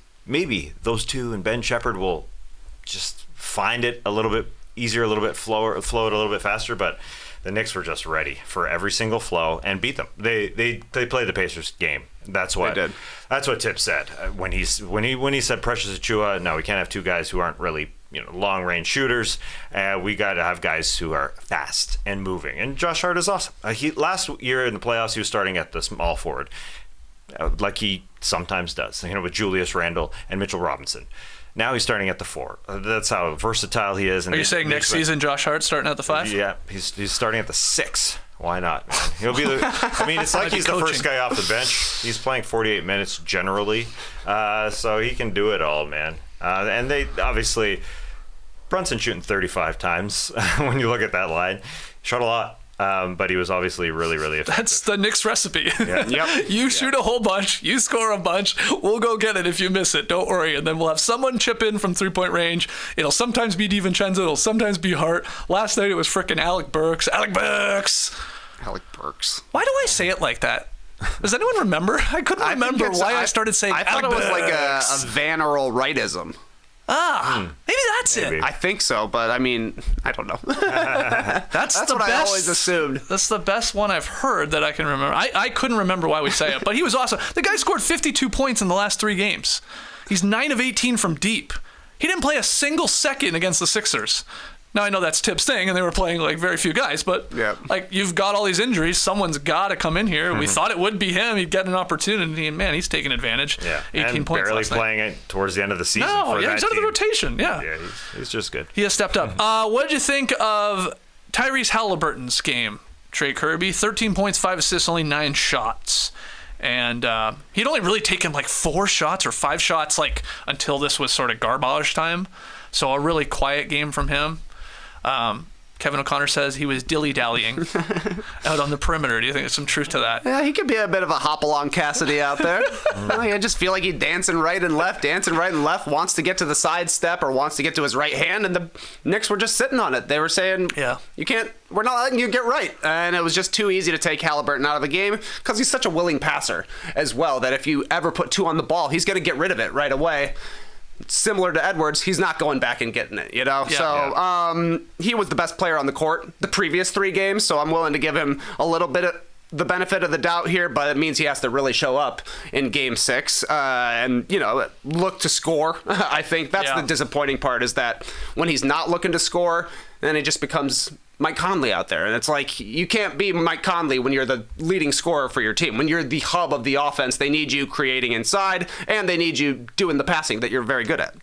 those two and Ben Shepherd will just find it a little bit easier, a little bit flow it a little bit faster, but the Knicks were just ready for every single flow and beat them. They played the Pacers game. That's what they did. That's what Tip said when he said Precious Achiuwa. No, we can't have two guys who aren't really long range shooters. We got to have guys who are fast and moving. And Josh Hart is awesome. Last year in the playoffs, he was starting at the small forward, like he sometimes does. With Julius Randle and Mitchell Robinson. Now he's starting at the 4. That's how versatile he is. And Are you saying next season Josh Hart starting at the 5? Yeah, he's starting at the 6. Why not, man? He'll be it's like he's the first guy off the bench. He's playing 48 minutes generally, so he can do it all, man. And they obviously, Brunson shooting 35 times when you look at that line. Shot a lot. But he was obviously really, really effective. That's the Knicks recipe. Yeah. Yep. You shoot a whole bunch, you score a bunch, we'll go get it if you miss it. Don't worry. And then we'll have someone chip in from 3-point range. It'll sometimes be DiVincenzo, it'll sometimes be Hart. Last night it was frickin' Alec Burks. Alec Burks! Why do I say it like that? Does anyone remember? I couldn't remember why I started saying I thought Alec it was Burks. like a Van Earl Wrightism. Maybe that's it. I think so, but I don't know. That's the what best, I always assumed. That's the best one I've heard that I can remember. I couldn't remember why we say it, but he was awesome. The guy scored 52 points in the last 3 games. He's 9 of 18 from deep. He didn't play a single second against the Sixers. Now, I know that's Tip's thing, and they were playing like very few guys, but you've got all these injuries. Someone's got to come in here. We thought it would be him. He'd get an opportunity, and man, he's taking advantage. Yeah, 18 and points barely last night. playing it towards the end of the season. No, for he's out of the rotation. Yeah, he's just good. He has stepped up. What did you think of Tyrese Halliburton's game? Trey Kirby, 13 points, 5 assists, only 9 shots. And he'd only really taken like 4 shots or 5 shots until this was sort of garbage time. So a really quiet game from him. Kevin O'Connor says he was dilly-dallying out on the perimeter. Do you think there's some truth to that? Yeah, he could be a bit of a hop-along Cassidy out there. I just feel like he's dancing right and left, wants to get to the side step or wants to get to his right hand, and the Knicks were just sitting on it. They were saying, we're not letting you get right. And it was just too easy to take Halliburton out of the game because he's such a willing passer as well that if you ever put 2 on the ball, he's going to get rid of it right away. Similar to Edwards, he's not going back and getting it, he was the best player on the court the previous 3 games, so I'm willing to give him a little bit of the benefit of the doubt here, but it means he has to really show up in game 6 and look to score. I think that's the disappointing part, is that when he's not looking to score, then it just becomes Mike Conley out there. And it's like, you can't be Mike Conley when you're the leading scorer for your team. When you're the hub of the offense, they need you creating inside, and they need you doing the passing that you're very good at.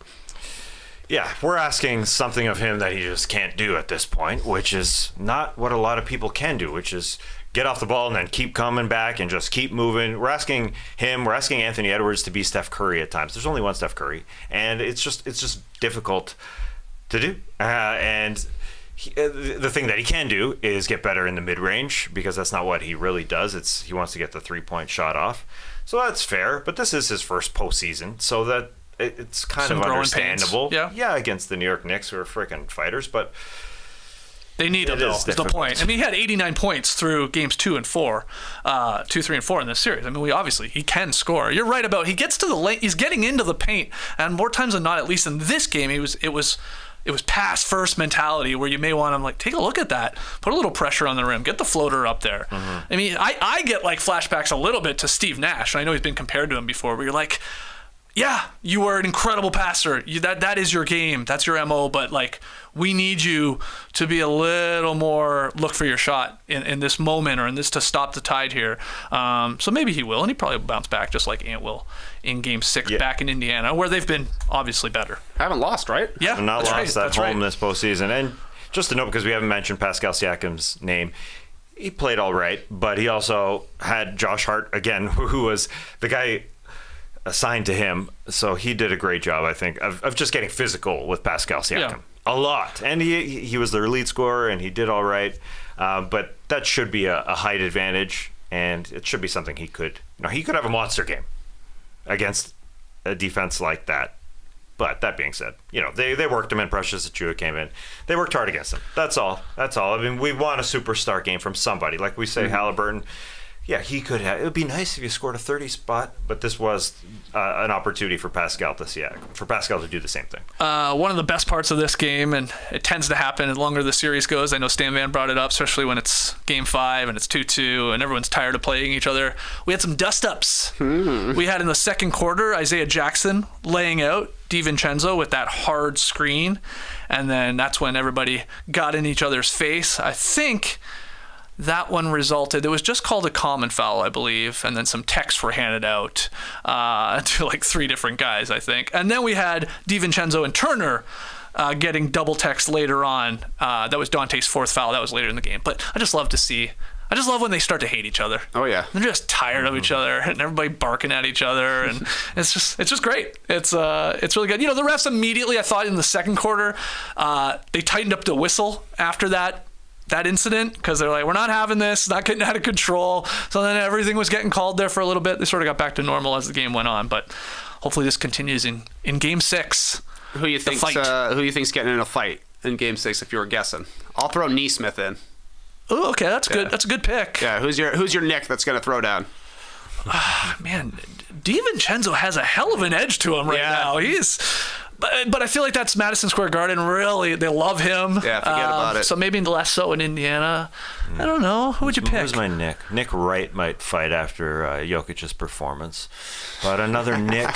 Yeah, we're asking something of him that he just can't do at this point, which is not what a lot of people can do, which is get off the ball and then keep coming back and just keep moving. We're asking Anthony Edwards to be Steph Curry at times. There's only one Steph Curry, and it's just difficult to do. The thing that he can do is get better in the mid-range, because that's not what he really does. He wants to get the 3-point shot off. So that's fair, but this is his first postseason, so that it's kind of understandable. Yeah, against the New York Knicks, who are freaking fighters, but they need him, though, is the point. I mean, he had 89 points through games 2 and 4, 2, 3, and 4 in this series. I mean, he can score. You're right about, he gets to the lane, he's getting into the paint, and more times than not, at least in this game, it was pass first mentality, where you may want to take a look at that, put a little pressure on the rim, get the floater up there. I mean, I get flashbacks a little bit to Steve Nash, and I know he's been compared to him before, where you're like, yeah, you are an incredible passer. That is your game. That's your MO. But we need you to be a little more look for your shot in this moment, or in this to stop the tide here. So maybe he will, and he probably will bounce back just like Ant will in Game 6 back in Indiana, where they've been obviously better. Haven't lost, right? Yeah, not lost at home right. this postseason. And just to note, because we haven't mentioned Pascal Siakam's name, he played all right, but he also had Josh Hart again, who was the guy assigned to him. So he did a great job, I think, of just getting physical with Pascal Siakam. Yeah. A lot. And he was their lead scorer, and he did all right. But that should be a height advantage, and it should be something he could have a monster game against a defense like that. But that being said, they worked him in. Precious Achiuwa came in. They worked hard against him. That's all. I mean, we want a superstar game from somebody. Like we say, Halliburton. Yeah, he could have. It would be nice if he scored a 30 spot, but this was an opportunity for Pascal to do the same thing. One of the best parts of this game, and it tends to happen the longer the series goes. I know Stan Van brought it up, especially when it's Game 5 and it's 2-2 and everyone's tired of playing each other. We had some dust-ups. We had in the second quarter Isaiah Jackson laying out DiVincenzo with that hard screen, and then that's when everybody got in each other's face. I think that one resulted, it was just called a common foul, I believe, and then some texts were handed out to like 3 different guys, I think. And then we had DiVincenzo and Turner getting double text later on. That was Dante's 4th foul. That was later in the game. But I just love when they start to hate each other. Oh yeah, they're just tired of each other, and everybody barking at each other, and it's just great. It's really good. The refs immediately, I thought in the second quarter, they tightened up the whistle after that incident, because they're like, we're not having this, not getting out of control. So then everything was getting called there for a little bit. They sort of got back to normal as the game went on, but hopefully this continues in Game 6. Who you think's getting in a fight in Game 6 if you were guessing? I'll throw Neesmith in. Oh, okay, that's good. That's a good pick. Yeah, who's your Nick that's going to throw down? Man, DiVincenzo has a hell of an edge to him right now. But I feel like that's Madison Square Garden. Really, they love him. Yeah, forget about it. So maybe less so in Indiana. I don't know. Who would you pick? Who's my Nick? Nick Wright might fight after Jokic's performance. But another Nick.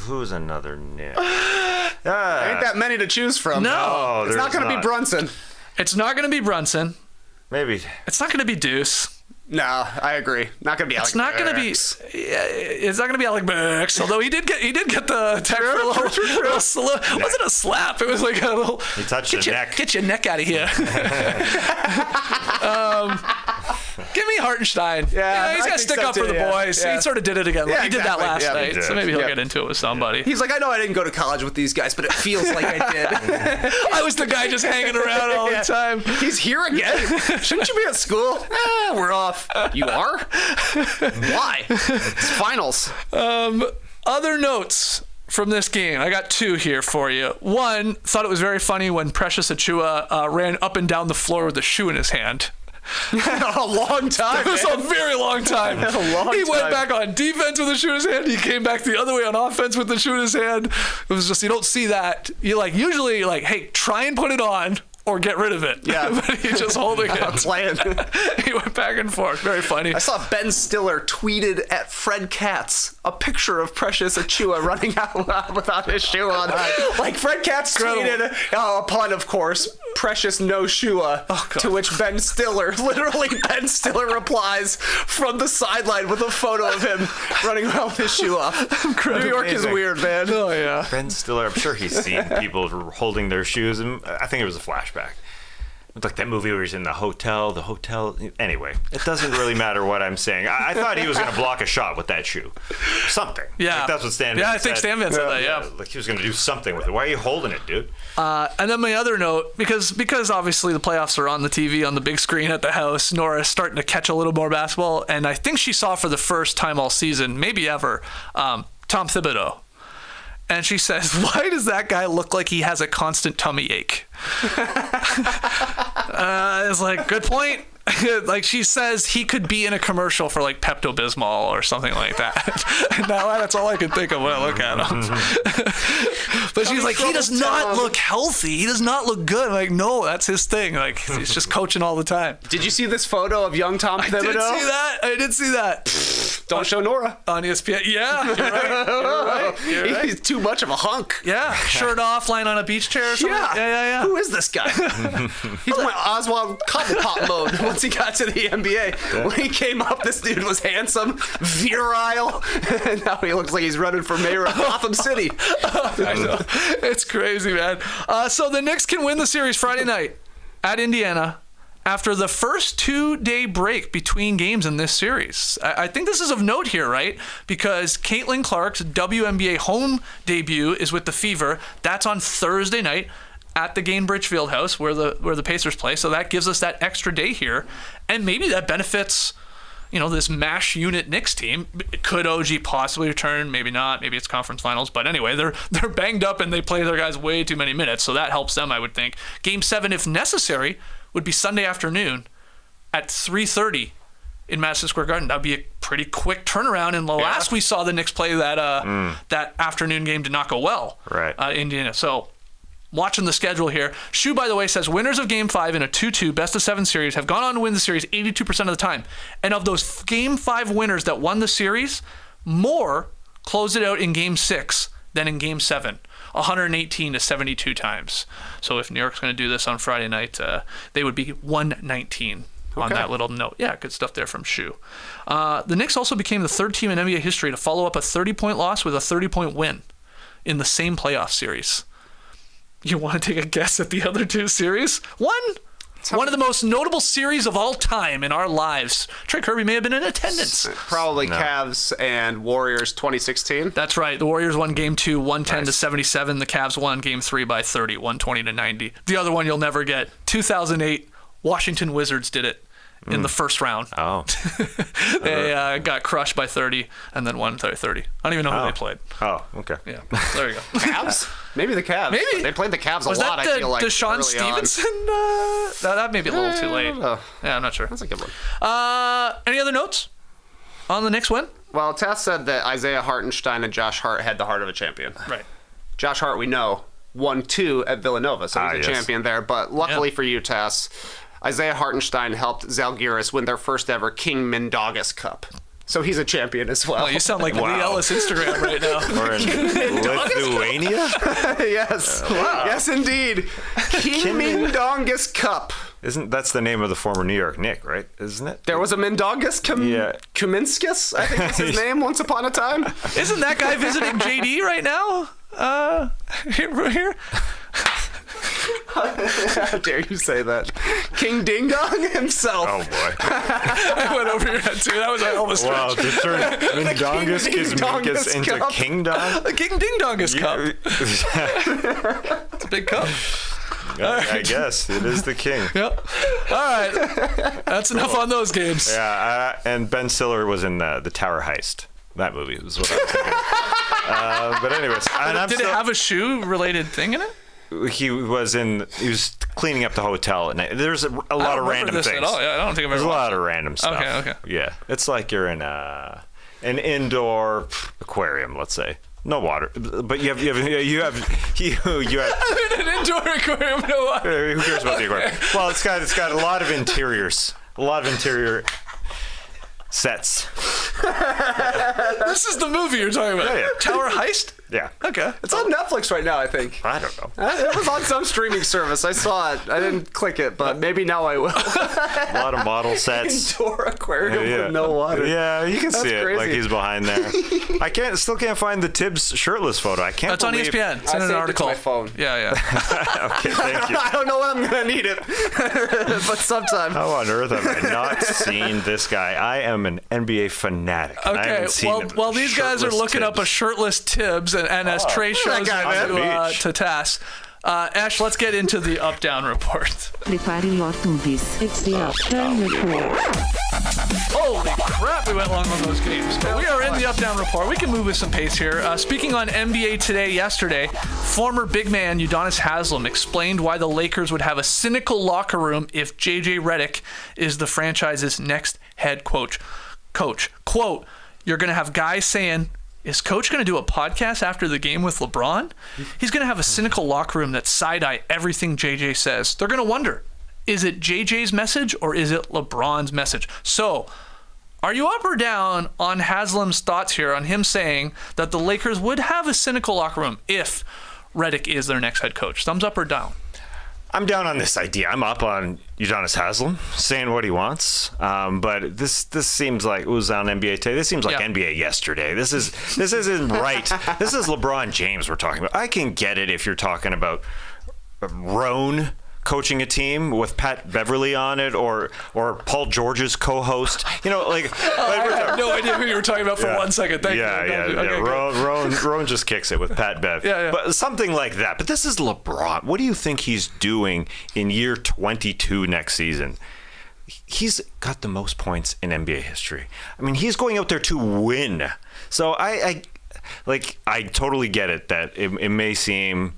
Who's another Nick? Ain't that many to choose from. No, it's not going to be Brunson. It's not going to be Brunson. Maybe. It's not going to be Deuce. No, I agree. Not gonna be Alec. It's not gonna be. It's not gonna be Alec Burks. Although he did get the tech for a little. It wasn't a slap. It was like a little. He touched your neck. Get your neck out of here. Give me Hartenstein. Yeah, he's got to stick up for the boys. Yeah. He sort of did it again. Yeah, he did that last night, so maybe he'll get into it with somebody. He's like, I know I didn't go to college with these guys, but it feels like I did. I was the guy just hanging around all the time. He's here again. Shouldn't you be at school? We're off. You are? Why? It's finals. Other notes from this game. I got 2 here for you. One, thought it was very funny when Precious Achiuwa ran up and down the floor with a shoe in his hand. A long time. It was a very long time. He went back on defense with the shoe in his hand. He came back the other way on offense with the shoe in his hand. It was just, you don't see that. You usually hey, try and put it on or get rid of it. Yeah. But he's just holding it. Playing. He went back and forth. Very funny. I saw Ben Stiller tweeted at Fred Katz a picture of Precious Achiuwa running out without his shoe on. Like Fred Katz tweeted a pun, of course, Precious no shoe-a, to which Ben Stiller replies from the sideline with a photo of him running around with his shoe off. New York is weird, man. Oh, yeah. Ben Stiller, I'm sure he's seen people holding their shoes, and I think it was a flashback. It's like that movie where he's in the hotel. Anyway, it doesn't really matter what I'm saying. I thought he was going to block a shot with that shoe. Something. Yeah. Like that's what Stan Van said. I think Stan Van said that, yeah. Like he was going to do something with it. Why are you holding it, dude? And then my other note, because obviously the playoffs are on the TV on the big screen at the house, Nora's starting to catch a little more basketball, and I think she saw for the first time all season, maybe ever, Tom Thibodeau. And she says, why does that guy look like he has a constant tummy ache? It's like, good point. Like she says he could be in a commercial for like Pepto-Bismol or something like that. And now that's all I can think of when I look at him. But she's like, he does not look healthy. He does not look good. I'm like, no, that's his thing. Like he's just coaching all the time. Did you see this photo of young Tom Thibodeau? I did see that. Don't show Nora. On ESPN. Yeah, you're right. He's too much of a hunk. Yeah, shirt off, lying on a beach chair or something. Yeah. Who is this guy? He's like Oswald Cobblepot mode once he got to the NBA. Yeah. When he came up, this dude was handsome, virile, and now he looks like he's running for mayor of Gotham City. I know. It's crazy, man. So the Knicks can win the series Friday night at Indiana after the first 2-day break between games in this series. I think this is of note here, right? Because Caitlin Clark's WNBA home debut is with the Fever. That's on Thursday night at the Gainbridge Fieldhouse where the Pacers play. So that gives us that extra day here. And maybe that benefits, this MASH unit Knicks team. Could OG possibly return? Maybe not. Maybe it's conference finals. But anyway, they're banged up and they play their guys way too many minutes. So that helps them, I would think. Game 7, if necessary, would be Sunday afternoon at 3:30 in Madison Square Garden. That'd be a pretty quick turnaround. And the last we saw the Knicks play that afternoon game did not go well. Right. Indiana. So watching the schedule here. Shu, by the way, says winners of Game 5 in a 2-2 best-of-7 series have gone on to win the series 82% of the time. And of those Game 5 winners that won the series, more closed it out in Game 6 than in Game 7. 118 to 72 times. So if New York's going to do this on Friday night, they would be 119 on that little note. Yeah, good stuff there from Shu. The Knicks also became the third team in NBA history to follow up a 30-point loss with a 30-point win in the same playoff series. You want to take a guess at the other two series? One of the most notable series of all time in our lives. Trey Kirby may have been in attendance. Probably Cavs and Warriors 2016. That's right. The Warriors won Game 2, 110 to 77. The Cavs won Game 3 by 30, 120 to 90. The other one you'll never get. 2008, Washington Wizards did it in the first round. Oh. They got crushed by 30 and then won 30. I don't even know who they played. Oh, okay. Yeah, there you go. Cavs? Maybe the Cavs. Maybe. They played the Cavs a Was lot, that I feel like. Deshaun early Stevenson? That may be a little too late. Yeah, I'm not sure. That's a good one. Any other notes on the Knicks win? Well, Tess said that Isaiah Hartenstein and Josh Hart had the heart of a champion. Right. Josh Hart, we know, won 2 at Villanova, so he's a champion there. But luckily for you, Tess, Isaiah Hartenstein helped Zalgiris win their first ever King Mindaugas Cup. So he's a champion as well. Oh, you sound like Lee Ellis Instagram right now. We're in Lithuania? Yes. Yes, indeed. King Mindaugas Cup. That's the name of the former New York Knick, right? Isn't it? There was a Mindaugas Kuminskis, I think was his name once upon a time. Isn't that guy visiting JD right now? Here? How dare you say that? King Ding Dong himself. Oh, boy. I went over your head, too. That was Elvis. Wow, to turn Mindaugas Kuzminkas into Cup. King Dong? The King Ding Dongus Cup. It's a big cup. I guess. It is the king. Yep. All right. That's enough on those games. Yeah, and Ben Stiller was in the Tower Heist. That movie was what I was thinking. But anyways. Did it have a shoe-related thing in it? He was cleaning up the hotel at night. There's a lot of random things. At all. Yeah, I don't think I've ever There's a lot of random stuff. Okay. Yeah, it's like you're in an indoor aquarium, let's say. No water, but you have I'm in an indoor aquarium, no water. Who cares about the aquarium? Well, it's got a lot of interiors, sets. This is the movie you're talking about. Yeah. Tower Heist? Yeah. Okay. It's on Netflix right now, I think. I don't know. It was on some streaming service. I saw it. I didn't click it, but maybe now I will. A lot of model sets. Indoor aquarium with no water. Yeah, you can see it crazy. like he's behind there. I still can't find the Tibbs shirtless photo. I can't. That's on ESPN. It's in an article. It to my phone. Yeah. Okay, thank you. I don't know when I'm gonna need it, but sometime. How on earth have I not seen this guy? I am an NBA fanatic. I Okay, haven't seen him. well, these guys are looking up a shirtless Tibbs, and as Trey shows to task. Ash, let's get into the up-down report. Prepare your tubes. It's the up-down report. Holy crap, we went long on those games. But we are in the up-down report. We can move with some pace here. Speaking on NBA Today yesterday, former big man Udonis Haslem explained why the Lakers would have a cynical locker room if JJ Redick is the franchise's next head coach. Quote, you're going to have guys saying, is Coach going to do a podcast after the game with LeBron? He's going to have a cynical locker room that side-eye everything JJ says. They're going to wonder, is it JJ's message or is it LeBron's message? So, are you up or down on Haslem's thoughts here on him saying that the Lakers would have a cynical locker room if Redick is their next head coach? Thumbs up or down? I'm down on this idea. I'm up on Udonis Haslem saying what he wants. But this seems like it was on NBA today. This seems like NBA yesterday. This isn't right. This is LeBron James we're talking about. I can get it if you're talking about Roan coaching a team with Pat Beverly on it, or Paul George's co-host. You know, like I had no idea who you were talking about for 1 second. Thank you. Okay, Rowan just kicks it with Pat Bev. Yeah. But something like that. But this is LeBron. What do you think he's doing in year 22 next season? He's got the most points in NBA history. I mean, he's going out there to win. So I totally get it that it may seem,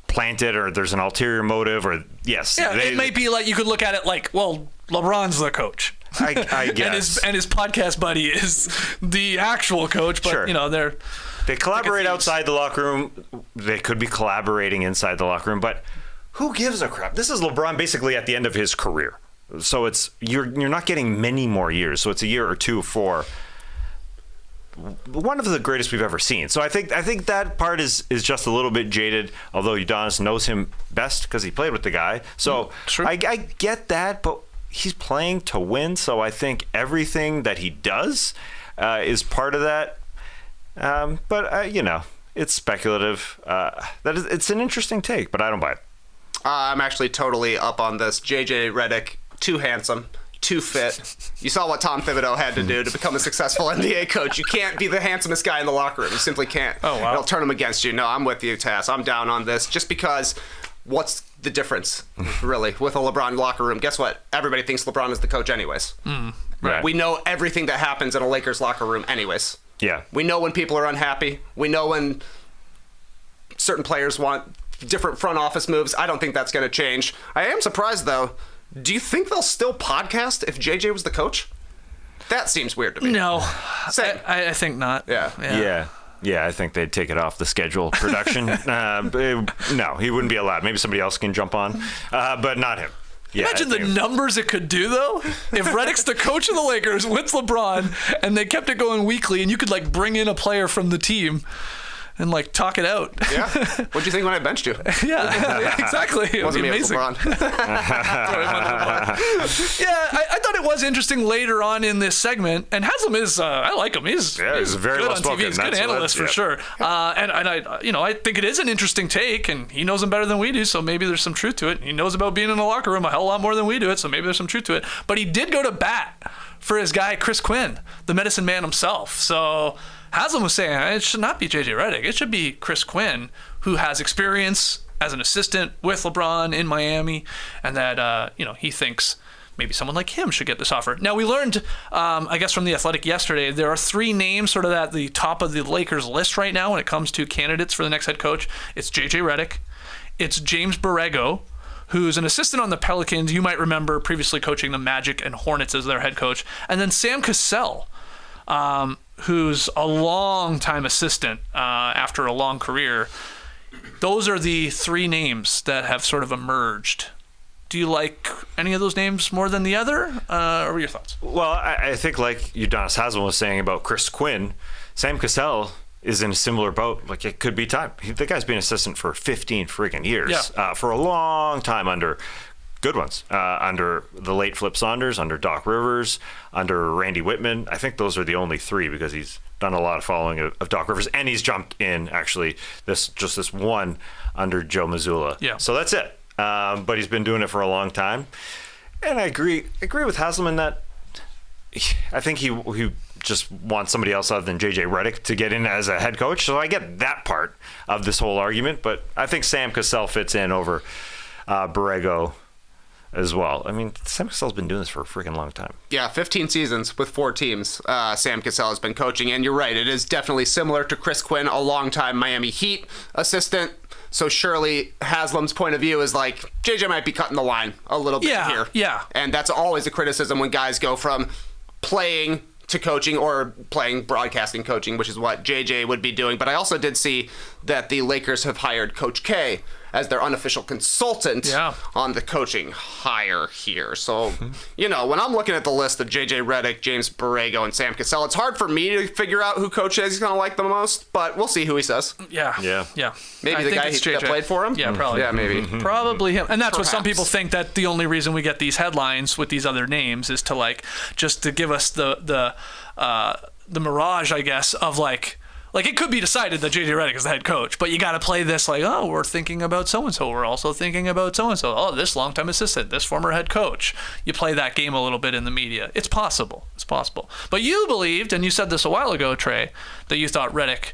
planted, or there's an ulterior motive, or yes. Yeah, it might be like, you could look at it like, well, LeBron's the coach. I guess. and his podcast buddy is the actual coach, but sure. They collaborate outside the locker room. They could be collaborating inside the locker room, but who gives a crap? This is LeBron basically at the end of his career. So it's you're not getting many more years. So it's a year or two for one of the greatest we've ever seen. So I think that part is just a little bit jaded, although Udonis knows him best because he played with the guy. So I get that, but he's playing to win. So I think everything that he does is part of that. But it's speculative. It's an interesting take, but I don't buy it. I'm actually totally up on this. JJ Redick, too handsome, too fit. You saw what Tom Thibodeau had to do to become a successful NBA coach. You can't be the handsomest guy in the locker room. You simply can't. Oh, wow. It'll turn him against you. No, I'm with you, Tass. I'm down on this just because what's the difference, really, with a LeBron locker room? Guess what? Everybody thinks LeBron is the coach anyways. Right. We know everything that happens in a Lakers locker room anyways. Yeah. We know when people are unhappy. We know when certain players want different front office moves. I don't think that's going to change. I am surprised, though. Do you think they'll still podcast if JJ was the coach? That seems weird to me. No, Same. I think not. Yeah, I think they'd take it off the schedule production. No, he wouldn't be allowed. Maybe somebody else can jump on, but not him. Yeah, Imagine the numbers it could do, though. If Redick's the coach of the Lakers with LeBron, and they kept it going weekly, and you could bring in a player from the team and talk it out. Yeah. What'd you think when I benched you? Yeah, exactly. It would be amazing. LeBron. I thought it was interesting later on in this segment, and Haslem is, I like him. He's very good well on spoken. TV. He's a good analyst for sure. And I think it is an interesting take, and he knows him better than we do, so maybe there's some truth to it. He knows about being in a locker room a hell of a lot more than we do it, so maybe there's some truth to it. But he did go to bat for his guy, Chris Quinn, the medicine man himself. So Haslem was saying it should not be JJ Redick. It should be Chris Quinn, who has experience as an assistant with LeBron in Miami, and that he thinks maybe someone like him should get this offer. Now, we learned, I guess, from The Athletic yesterday, there are three names sort of at the top of the Lakers list right now when it comes to candidates for the next head coach. It's JJ Redick, it's James Borrego, who's an assistant on the Pelicans. You might remember previously coaching the Magic and Hornets as their head coach, and then Sam Cassell, who's a long-time assistant after a long career. Those are the three names that have sort of emerged. Do you like any of those names more than the other? What are your thoughts? Well, I think like Udonis Haslem was saying about Chris Quinn, Sam Cassell is in a similar boat. It could be time. The guy's been assistant for 15 friggin' years. Yeah. For a long time under good ones. Under the late Flip Saunders, under Doc Rivers, under Randy Whitman. I think those are the only three because he's done a lot of following of Doc Rivers, and he's jumped in actually this one under Joe Mazzulla. Yeah. So that's it. But he's been doing it for a long time, and I agree with Haslem in that I think he just wants somebody else other than JJ Redick to get in as a head coach. So I get that part of this whole argument, but I think Sam Cassell fits in over Borrego as well. I mean, Sam Cassell's been doing this for a freaking long time. Yeah, 15 seasons with 4 teams. Sam Cassell has been coaching, and you're right, it is definitely similar to Chris Quinn, a longtime Miami Heat assistant. So surely Haslem's point of view is JJ might be cutting the line a little bit here. Yeah. And that's always a criticism when guys go from playing to coaching or playing broadcasting coaching, which is what JJ would be doing. But I also did see that the Lakers have hired Coach K as their unofficial consultant on the coaching hire here. So, when I'm looking at the list of JJ Redick, James Borrego, and Sam Cassell, it's hard for me to figure out who Coach is going to like the most, but we'll see who he says. Yeah. Maybe the guy that played for him? Yeah, probably. Yeah, maybe. Probably him. And that's what some Perhaps. people think, that the only reason we get these headlines with these other names is to just to give us the mirage, I guess, of Like, it could be decided that JJ Redick is the head coach, but you got to play this like, oh, we're thinking about so-and-so. We're also thinking about so-and-so. Oh, this longtime assistant, this former head coach. You play that game a little bit in the media. It's possible. It's possible. But you believed, and you said this a while ago, Trey, that you thought Redick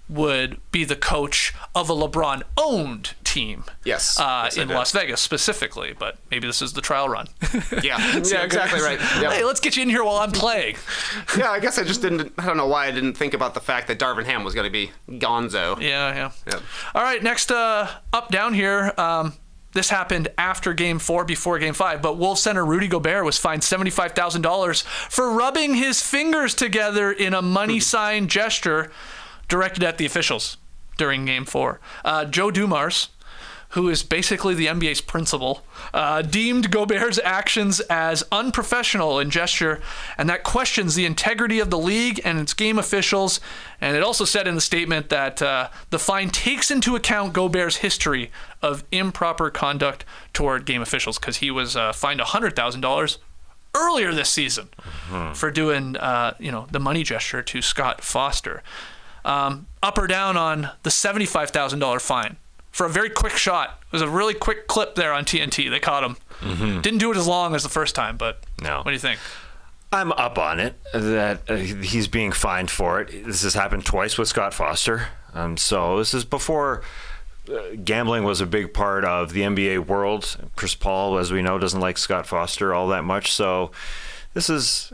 would be the coach of a LeBron-owned team. Yes. In Las Vegas specifically, but maybe this is the trial run. Yeah, exactly right. Yep. Hey, let's get you in here while I'm playing. Yeah, I guess I don't know why I didn't think about the fact that Darvin Ham was going to be gonzo. Yeah. Yep. All right, next up down here. This happened after Game 4, before Game 5, but Wolves center Rudy Gobert was fined $75,000 for rubbing his fingers together in a money sign gesture directed at the officials during Game 4. Joe Dumars, who is basically the NBA's principal, deemed Gobert's actions as unprofessional in gesture, and that questions the integrity of the league and its game officials. And it also said in the statement that the fine takes into account Gobert's history of improper conduct toward game officials, because he was fined $100,000 earlier this season for doing the money gesture to Scott Foster. Up or down on the $75,000 fine for a very quick shot. It was a really quick clip there on TNT. They caught him. Didn't do it as long as the first time, but No. What do you think? I'm up on it that he's being fined for it. This has happened twice with Scott Foster. So this is before gambling was a big part of the NBA world. Chris Paul, as we know, doesn't like Scott Foster all that much. So this is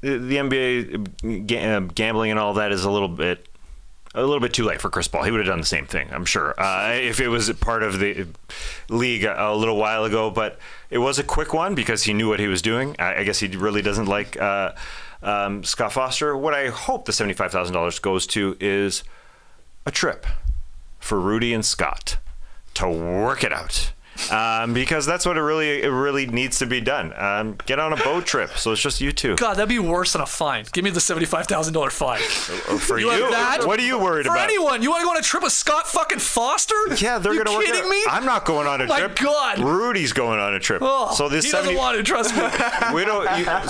the NBA gambling and all that is a little bit too late for Chris Paul. He would have done the same thing, I'm sure, if it was part of the league a little while ago. But it was a quick one because he knew what he was doing. I guess he really doesn't like Scott Foster. What I hope the $75,000 goes to is a trip for Rudy and Scott to work it out. Because that's what it really needs to be done. Get on a boat trip, so it's just you two. God, that'd be worse than a fine. Give me the $75,000 fine. For you? like that? What are you worried For about? anyone, you want to go on a trip with Scott fucking Foster? Yeah, they're going to work it out. You kidding me? I'm not going on a My trip. God. Rudy's going on a trip. Oh, so this he doesn't want to, trust me.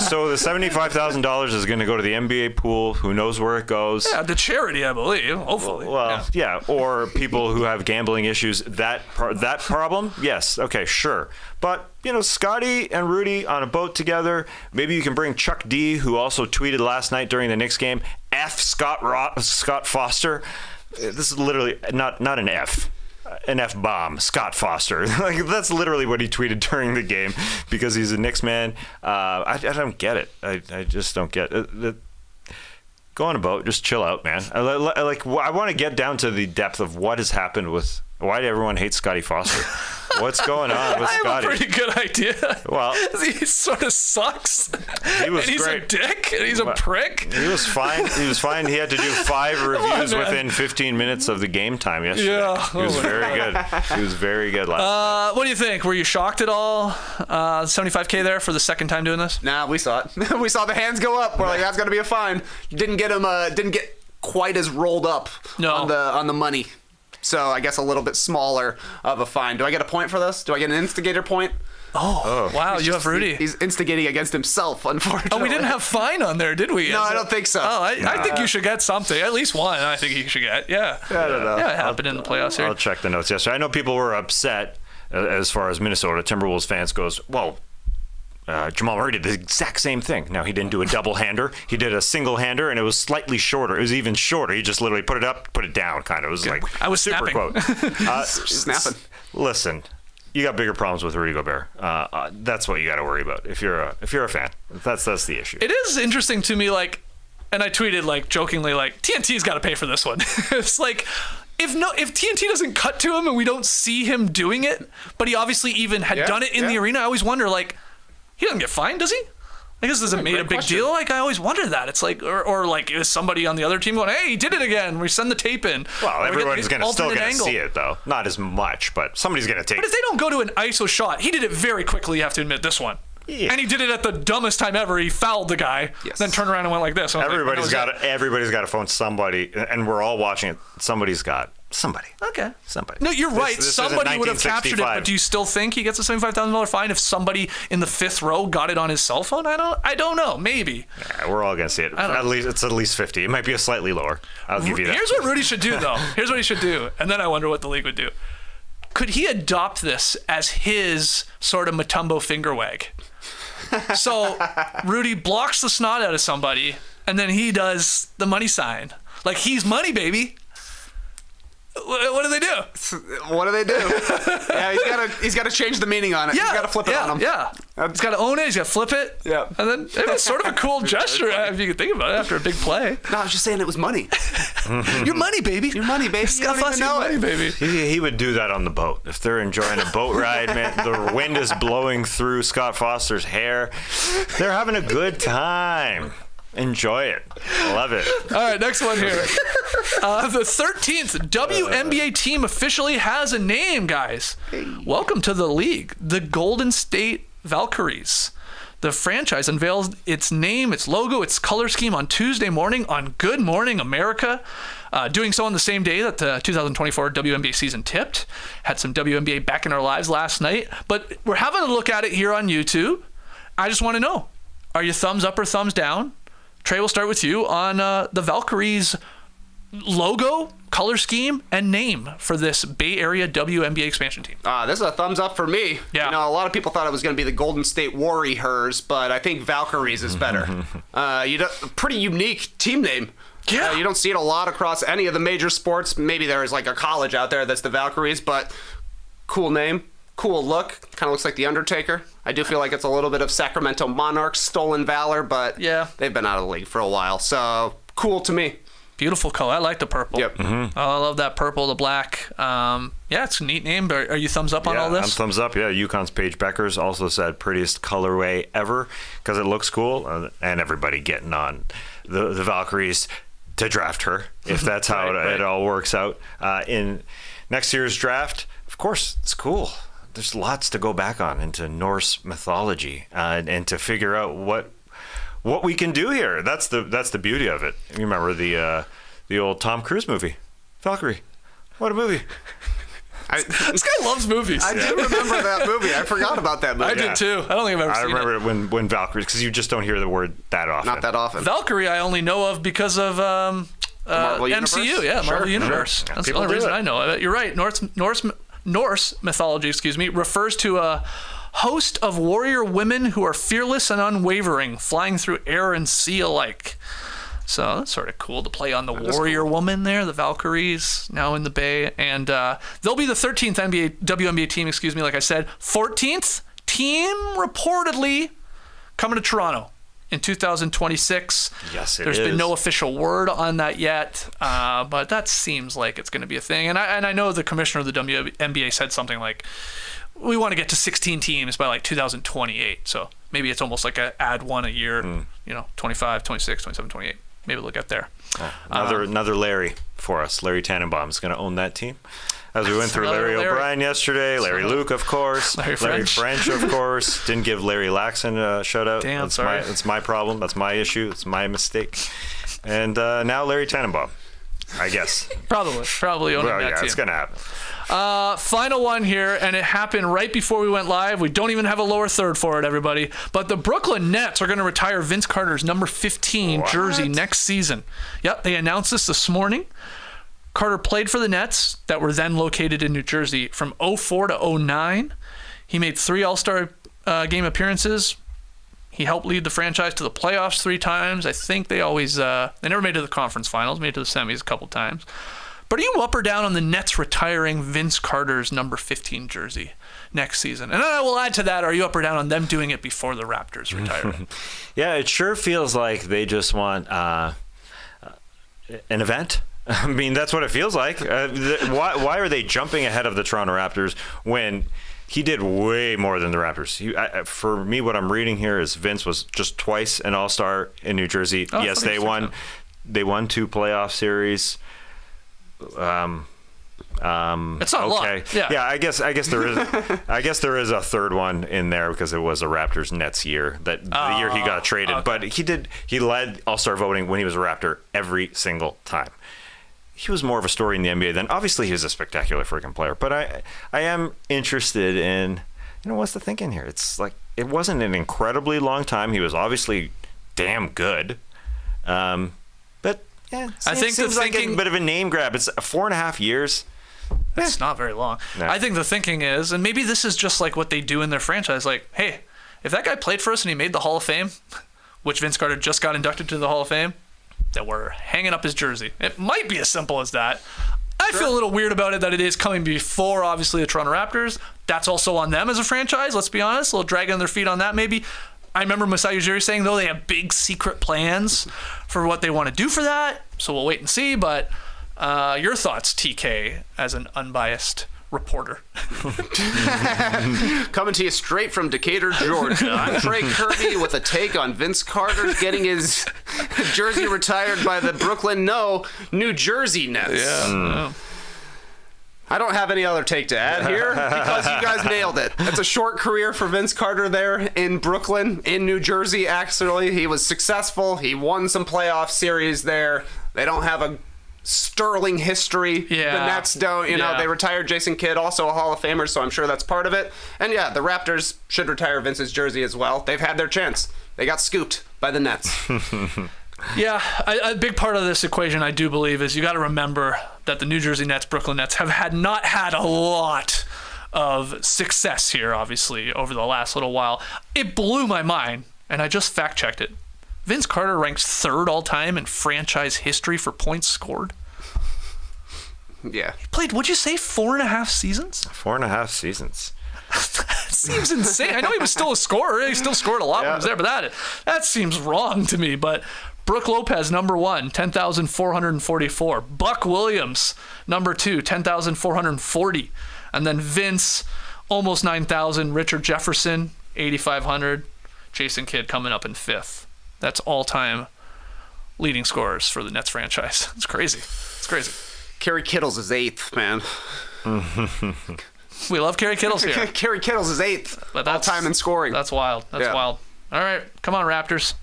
So the $75,000 is going to go to the NBA pool. Who knows where it goes? Yeah, to charity, I believe. Hopefully. Well, yeah, or people who have gambling issues. That problem, yes, okay, sure. But Scotty and Rudy on a boat together. Maybe you can bring Chuck D, who also tweeted last night during the Knicks game, F Scott Foster. This is literally not an F. An F-bomb, Scott Foster. Like, that's literally what he tweeted during the game because he's a Knicks man. I don't get it. I just don't get it. Go on a boat, just chill out, man. I want to get down to the depth of what has happened with. Why did everyone hate Scotty Foster? What's going on with Scotty? I have a pretty good idea. Well, he sort of sucks. He was and he's great. a dick, and he's a prick. He was fine. He had to do 5 reviews within 15 minutes of the game time yesterday. Yeah. He was very good. He was very good last night. What do you think? Were you shocked at all? $75K there for the second time doing this? Nah, we saw it. We saw the hands go up. We're like, that's gonna be a fine. Didn't get quite as rolled up on the money. So I guess a little bit smaller of a fine. Do I get a point for this? Do I get an instigator point? Oh. Wow, you have Rudy. He's instigating against himself, unfortunately. Oh, we didn't have fine on there, did we? No, I don't think so. Oh, I think you should get something. At least one, I think you should get. Yeah. I don't know. Yeah, it happened in the playoffs here. I'll check the notes yesterday. I know people were upset as far as Minnesota Timberwolves fans goes. Well, Jamal Murray did the exact same thing. Now, he didn't do a double-hander. He did a single-hander, and it was slightly shorter. It was even shorter. He just literally put it up, put it down, kind of. It was like I was super snapping. quote. Snapping. Listen, you got bigger problems with Rudy Gobert. That's what you got to worry about if you're a fan. That's the issue. It is interesting to me, and I tweeted jokingly, TNT's got to pay for this one. It's like, if TNT doesn't cut to him and we don't see him doing it, but he obviously even had done it in the arena, I always wonder, he doesn't get fined, does he? I guess doesn't made a big deal. I always wonder that. It's like, or is somebody on the other team going, hey, he did it again. We send the tape in. Well, everyone's still going to see it, though. Not as much, but somebody's going to take it. But if they don't go to an ISO shot, he did it very quickly, you have to admit, this one. Yeah. And he did it at the dumbest time ever. He fouled the guy, then turned around and went like this. Everybody's got to phone somebody, and we're all watching it. Somebody's got Somebody. Okay. Somebody. No, you're right. This Somebody would have isn't captured it, but do you still think he gets a $75,000 fine if somebody in the fifth row got it on his cell phone? I don't know. Maybe. Yeah, we're all gonna see it. It's at least 50. It might be a slightly lower. I'll give you that. Here's what Rudy should do, though. Here's what he should do, and then I wonder what the league would do. Could he adopt this as his sort of Mutombo finger wag? So Rudy blocks the snot out of somebody, and then he does the money sign. Like, he's money, baby. What do they do? What do they do? Yeah, he's got to change the meaning on it. Yeah, He's got to flip it on him. Yeah, he's got to own it. He's got to flip it. Yeah, and then it's sort of a cool gesture if you can think about it after a big play. No, I was just saying it was money. Your money, baby. Your money, baby. You don't even know money, it. baby. He would do that on the boat. If they're enjoying a boat ride, man, the wind is blowing through Scott Foster's hair. They're having a good time. Enjoy it. Love it. All right, next one here. The 13th WNBA team officially has a name, guys. Welcome to the league, the Golden State Valkyries. The franchise unveils its name, its logo, its color scheme on Tuesday morning on Good Morning America. Doing so on the same day that the 2024 WNBA season tipped. Had some WNBA back in our lives last night. But we're having a look at it here on YouTube. I just want to know, are you thumbs up or thumbs down? Trey, we'll start with you on the Valkyries logo, color scheme, and name for this Bay Area WNBA expansion team. This is a thumbs up for me. Yeah. You know, a lot of people thought it was going to be the Golden State Warriors, but I think Valkyries is better. Pretty unique team name. Yeah. You don't see it a lot across any of the major sports. Maybe there's like a college out there that's the Valkyries, but cool name. Cool look. Kind of looks like The Undertaker. I do feel like it's a little bit of Sacramento Monarchs stolen valor, but yeah, they've been out of the league for a while. So cool to me. Beautiful color. I like the purple. Yep. Mm-hmm. Oh, I love that purple, the black. Yeah, it's a neat name. Are you thumbs up on all this? I'm thumbs up. Yeah, UConn's Paige Beckers also said prettiest colorway ever because it looks cool, and everybody getting on the Valkyries to draft her if that's how it all works out. In next year's draft, of course, it's cool. There's lots to go back on into Norse mythology and to figure out what we can do here. That's the beauty of it. You remember the old Tom Cruise movie, Valkyrie? What a movie! This guy loves movies. I do remember that movie. I forgot about that movie. I did too. I don't think I've ever seen it. I remember when Valkyrie, because you just don't hear the word that often. Not that often. Valkyrie I only know of because of Marvel MCU. Universe? Yeah, Marvel Universe. Yeah, that's the only reason I know of it. You're right. Norse mythology, refers to a host of warrior women who are fearless and unwavering, flying through air and sea alike. So that's sort of cool to play on the warrior woman there, the Valkyries, now in the Bay. And they'll be the 13th WNBA team, like I said. 14th team reportedly coming to Toronto in 2026. Yes, There's been no official word on that yet, but that seems like it's going to be a thing. And I know the commissioner of the WNBA said something like, we want to get to 16 teams by like 2028. So maybe it's almost like add one a year, 25, 26, 27, 28. Maybe we'll get there. Another Larry for us. Larry Tannenbaum is going to own that team. As we went through Larry O'Brien yesterday, Larry Luke, of course, Larry French, of course. Didn't give Larry Laxon a shout out. Damn, that's my problem. That's my issue. It's my mistake. And now Larry Tannenbaum, I guess. Probably owning that team. It's going to happen. Final one here, and it happened right before we went live. We don't even have a lower third for it, everybody. But the Brooklyn Nets are going to retire Vince Carter's number 15 jersey next season. Yep, they announced this morning. Carter played for the Nets that were then located in New Jersey from 04 to 09. He made 3 All-Star game appearances. He helped lead the franchise to the playoffs 3 times. I think they always they never made it to the conference finals, made it to the semis a couple times. But are you up or down on the Nets retiring Vince Carter's number 15 jersey next season? And I will add to that, are you up or down on them doing it before the Raptors retire it? Yeah, it sure feels like they just want an event. I mean, that's what it feels like. Why are they jumping ahead of the Toronto Raptors when he did way more than the Raptors? For me, what I'm reading here is Vince was just twice an All-Star in New Jersey. Yes, they won. They won 2 playoff series. It's not a lot. Yeah. I guess there is. I guess there is a third one in there because it was a Raptors Nets year, the year he got traded. Okay. But he led All-Star voting when he was a Raptor every single time. he was more of a story in the NBA than obviously he was a spectacular freaking player. But I am interested in, what's the thinking here? It's like it wasn't an incredibly long time. He was obviously damn good. But yeah, I think seems the like thinking, a bit of a name grab. It's 4.5 years. It's not very long. No. I think the thinking is, and maybe this is just like what they do in their franchise, like, hey, if that guy played for us and he made the Hall of Fame, which Vince Carter just got inducted to the Hall of Fame, that we're hanging up his jersey. It might be as simple as that. I feel a little weird about it that it is coming before, obviously, the Toronto Raptors. That's also on them as a franchise, let's be honest. A little dragging their feet on that, maybe. I remember Masai Ujiri saying, though, they have big secret plans for what they want to do for that. So we'll wait and see. But your thoughts, TK, as an unbiased reporter. Coming to you straight from Decatur, Georgia. I'm Trey Kirby with a take on Vince Carter getting his jersey retired by the New Jersey Nets. Yeah. I don't have any other take to add here because you guys nailed it. It's a short career for Vince Carter there in Brooklyn, in New Jersey, actually. He was successful. He won some playoff series there. They don't have a sterling history. Yeah. The Nets don't. They retired Jason Kidd, also a Hall of Famer, so I'm sure that's part of it. And yeah, the Raptors should retire Vince's jersey as well. They've had their chance. They got scooped by the Nets. Yeah, a big part of this equation, I do believe, is you got to remember that the New Jersey Nets, Brooklyn Nets, have not had a lot of success here, obviously, over the last little while. It blew my mind, and I just fact-checked it. Vince Carter ranks third all-time in franchise history for points scored. Yeah. He played, what'd you say, 4.5 seasons? 4.5 seasons. That seems insane. I know he was still a scorer. He still scored a lot when he was there, but that seems wrong to me. But Brooke Lopez, number 1, 10,444. Buck Williams, number 2, 10,440. And then Vince, almost 9,000. Richard Jefferson, 8,500. Jason Kidd coming up in 5th. That's all-time leading scorers for the Nets franchise. It's crazy. It's crazy. Kerry Kittles is 8th, man. We love Kerry Kittles here. Kerry Kittles is 8th all-time in scoring. That's wild. That's wild. All right. Come on, Raptors.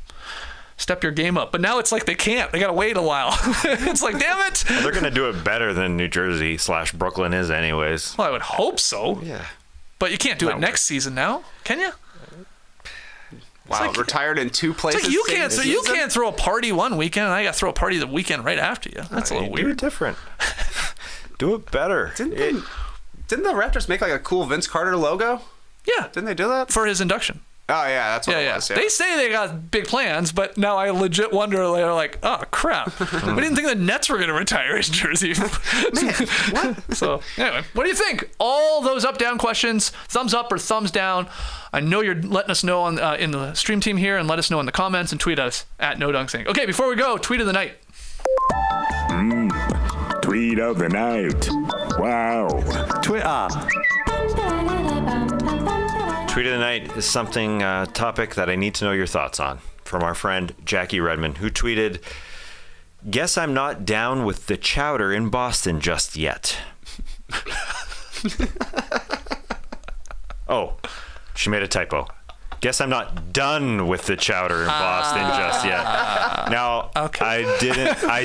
Step your game up. But now it's like they can't. They got to wait a while. It's like, damn it. Well, they're going to do it better than New Jersey / Brooklyn is anyways. Well, I would hope so. Yeah. But you can't do it next season now, can you? Wow, like, retired in 2 places. It's like you can't throw a party one weekend and I got to throw a party the weekend right after you. That's a little weird. Do it different. Do it better. Didn't the Raptors make like a cool Vince Carter logo? Yeah. Didn't they do that? For his induction. Oh, yeah, that's what it was. Yeah. They say they got big plans, but now I legit wonder, they're like, oh, crap. We didn't think the Nets were going to retire his jersey. Man, what? So, anyway, what do you think? All those up-down questions, thumbs up or thumbs down. I know you're letting us know on in the stream team here, and let us know in the comments and tweet us at NoDunkSync. Okay, before we go, tweet of the night. Tweet of the night. Wow. Tweet of the night is something, topic that I need to know your thoughts on, from our friend Jackie Redmond, who tweeted, "Guess I'm not down with the Chowder in Boston just yet." Oh, she made a typo. Guess I'm not done with the Chowder in Boston just yet. Now, okay. I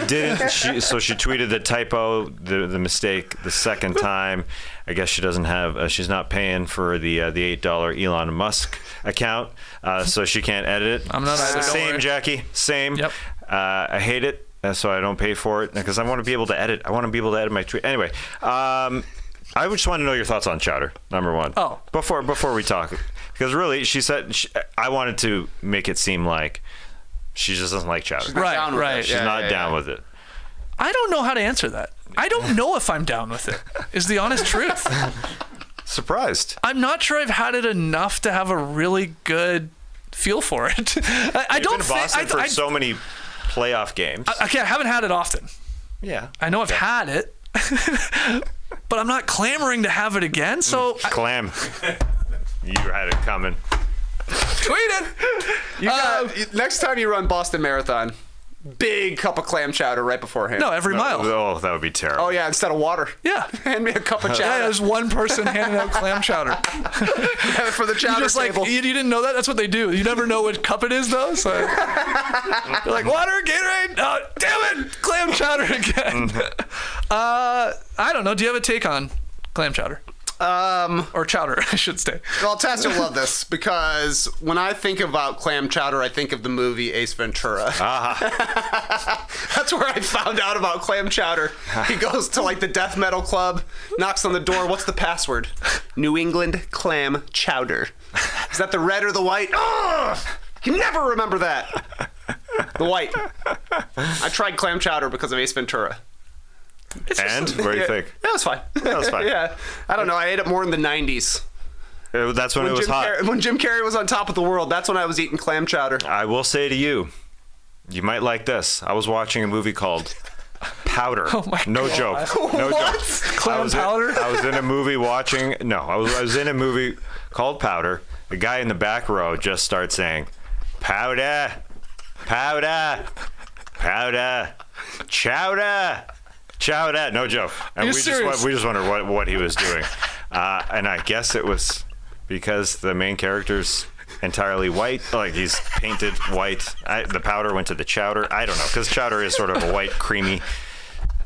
didn't. She tweeted the typo, the mistake, the second time. I guess she doesn't have. She's not paying for the $8 Elon Musk account, so she can't edit it. I'm not either. Same, Jackie. Same. Yep. I hate it, so I don't pay for it because I want to be able to edit. I want to be able to edit my tweet. Anyway, I just want to know your thoughts on Chowder. Number 1. Oh. Before we talk. Because really, she said, I wanted to make it seem like she just doesn't like Chowder. Right. She's not down with it. I don't know how to answer that. I don't know if I'm down with it, is the honest truth. Surprised. I'm not sure I've had it enough to have a really good feel for it. I don't think. Boston for so many playoff games. I haven't had it often. Yeah. I know I've had it, but I'm not clamoring to have it again. So Clam. You had it coming. Tweet it. Next time you run Boston Marathon, big cup of clam chowder right beforehand. No, every mile. Oh, that would be terrible. Oh, yeah, instead of water. Yeah. Hand me a cup of chowder. Yeah, there's one person handing out clam chowder. For the chowder just table. Like, you didn't know that? That's what they do. You never know what cup it is, though. So you're like, water, Gatorade? Oh, damn it, clam chowder. chowder again. I don't know. Do you have a take on clam chowder? Or chowder, I should say. Well, Tess, you'll love this because when I think about clam chowder, I think of the movie Ace Ventura. That's where I found out about clam chowder. He goes to like the death metal club, knocks on the door. What's the password? New England clam chowder. Is that the red or the white? Ugh! You can never remember that. The white. I tried clam chowder because of Ace Ventura. And what do you think? That was fine. That was fine. Yeah. I don't know. I ate it more in the 90s. That's when it was hot. When Jim Carrey was on top of the world, that's when I was eating clam chowder. I will say to you, you might like this. I was watching a movie called Powder. Oh my no God. joke. No What? joke. Clam powder? I was in a movie watching. No, I was in a movie called Powder. The guy in the back row just starts saying, "Powder, powder, powder, chowder." Chowder, no joke. And we just wondered what he was doing. And I guess it was because the main character's entirely white. Like he's painted white. The powder went to the chowder. I don't know, because chowder is sort of a white, creamy.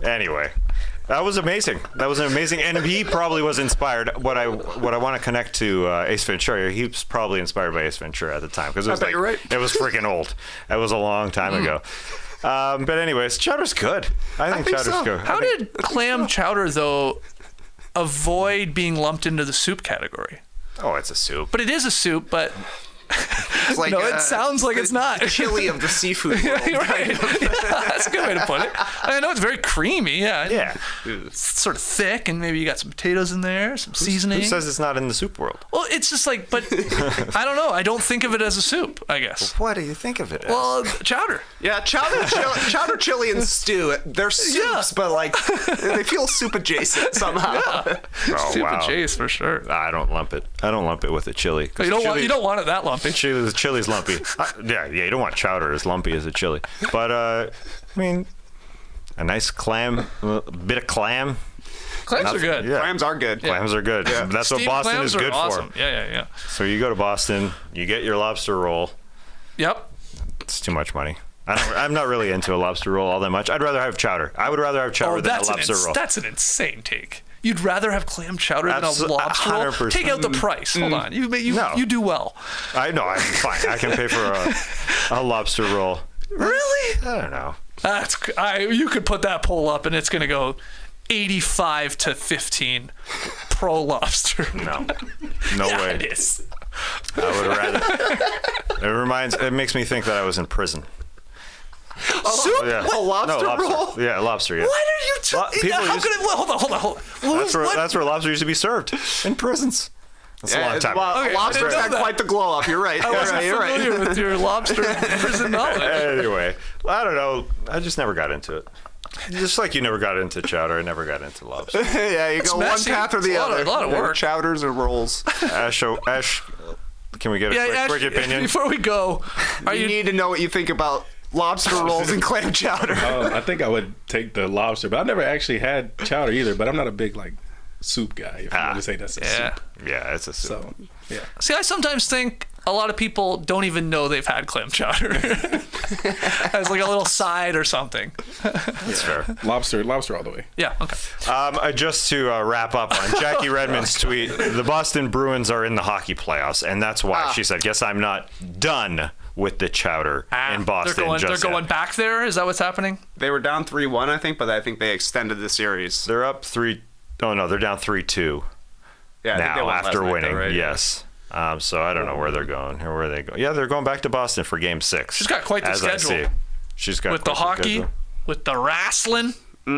Anyway, that was amazing. That was amazing. And he probably was inspired. What I want to connect to Ace Ventura, he was probably inspired by Ace Ventura at the time. Because it was you're right. It was freaking old. It was a long time ago. But anyways, chowder's good. I think chowder's so. good. How did clam chowder, though, avoid being lumped into the soup category? Oh, it's a soup. But it is a soup, but It's like, no, it sounds like it's not. Chili of the seafood world. You're right. Yeah, that's a good way to put it. I know it's very creamy, yeah. Yeah. It's sort of thick, and maybe you got some potatoes in there, some seasoning. Who says it's not in the soup world? Well, it's just like, but I don't know. I don't think of it as a soup, I guess. What do you think of it as? Well, chowder. Yeah, chowder, chili, and stew. They're soups, but like they feel soup adjacent somehow. Oh, Soup wow. and chase for sure. I don't lump it. I don't lump it with a chili. You don't want it that lumpy. Chili's lumpy. Yeah, you don't want chowder as lumpy as a chili. But, I mean, a nice clam, a bit of clam. Clams are good. Yeah. Clams are good. Clams are good. Yeah. That's what Steamed Boston clams is are good awesome. for. Yeah. So you go to Boston, you get your lobster roll. Yep. It's too much money. I'm not really into a lobster roll all that much. I'd rather have chowder. I would rather have chowder than a lobster roll. That's an insane take. You'd rather have clam chowder than a lobster roll? 100%. Take out the price. Hold on. You do well. I know. I'm fine. I can pay for a lobster roll. Really? I don't know. You could put that poll up and it's going to go 85 to 15 pro lobster. No Yeah, way. It is. I would rather. It makes me think that I was in prison. Soup? Yeah. A lobster roll? Yeah, lobster. Yeah. What are you talking about? Hold on. That's where lobster used to be served in prisons. That's a long time ago. Okay, Lobsters I didn't had know that. quite the glow up. You're right. I wasn't You're right. familiar with your lobster prison knowledge. Anyway, I don't know. I just never got into it. Just like you never got into chowder, I never got into lobster. Yeah, you go messy. one path or the It's a other. lot of work. Chowders or rolls. Ash, can we get a quick opinion? Before we go, You need to know what you think about lobster rolls and clam chowder. I think I would take the lobster, but I've never actually had chowder either. But I'm not a big soup guy. If you want to say that's a soup. Yeah, it's a soup. So yeah. See, I sometimes think a lot of people don't even know they've had clam chowder as like a little side or something. That's fair. Lobster all the way. Yeah. Okay. Just to wrap up on Jackie Redmond's tweet, the Boston Bruins are in the hockey playoffs, and that's why she said, "Guess I'm not done with the chowder in Boston." They're going back there. Is that what's happening? They were down 3-1, I think, but I think they extended the series. They're up 3. Oh no, they're down 3-2 Yeah, I think they now won last after night, winning. though, right? Yes. So I don't know where they're going or where they go. Yeah, they're going back to Boston for Game 6. She's got quite the as I schedule. see. She's got With the quite hockey, schedule. with the wrestling,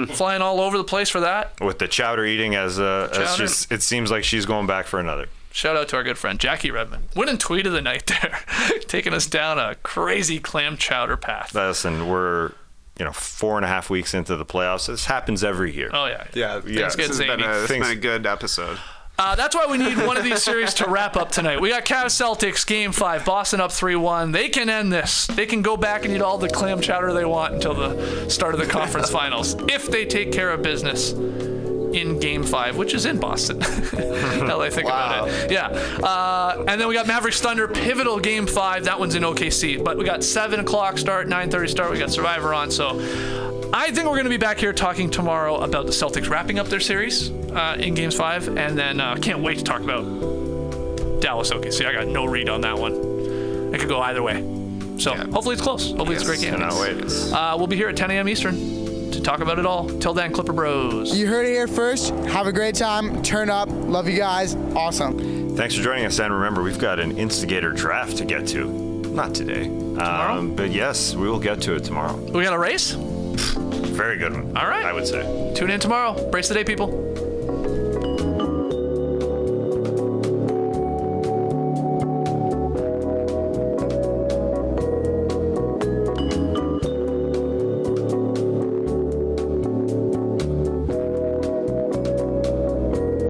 flying all over the place for that. With the chowder eating as it seems like she's going back for another. Shout out to our good friend Jackie Redmond. Winning tweet of the night there. Taking us down a crazy clam chowder path. Listen, we're 4.5 weeks into the playoffs. This happens every year. Oh, yeah. Yeah, Things get this has zany. been a good episode. That's why we need one of these series to wrap up tonight. We got Cavs Celtics Game 5. Boston up 3-1. They can end this. They can go back and eat all the clam chowder they want until the start of the conference finals. If they take care of business in Game 5, which is in Boston. Now that I think about it. Yeah. And then we got Mavericks Thunder, pivotal Game 5. That one's in OKC. But we got 7 o'clock start, 9:30 start. We got Survivor on. So I think we're going to be back here talking tomorrow about the Celtics wrapping up their series in Games 5. And then can't wait to talk about Dallas OKC. I got no read on that one. It could go either way. So hopefully it's close. Hopefully it's a great game. Cannot wait. We'll be here at 10 a.m. Eastern to talk about it all. Till then, Clipper Bros. You heard it here first. Have a great time. Turn up. Love you guys. Awesome. Thanks for joining us, and remember, we've got an Instigator draft to get to. Not today. Tomorrow? But yes, we will get to it tomorrow. We got a race? Very good one. All right. I would say. Tune in tomorrow. Brace the day, people.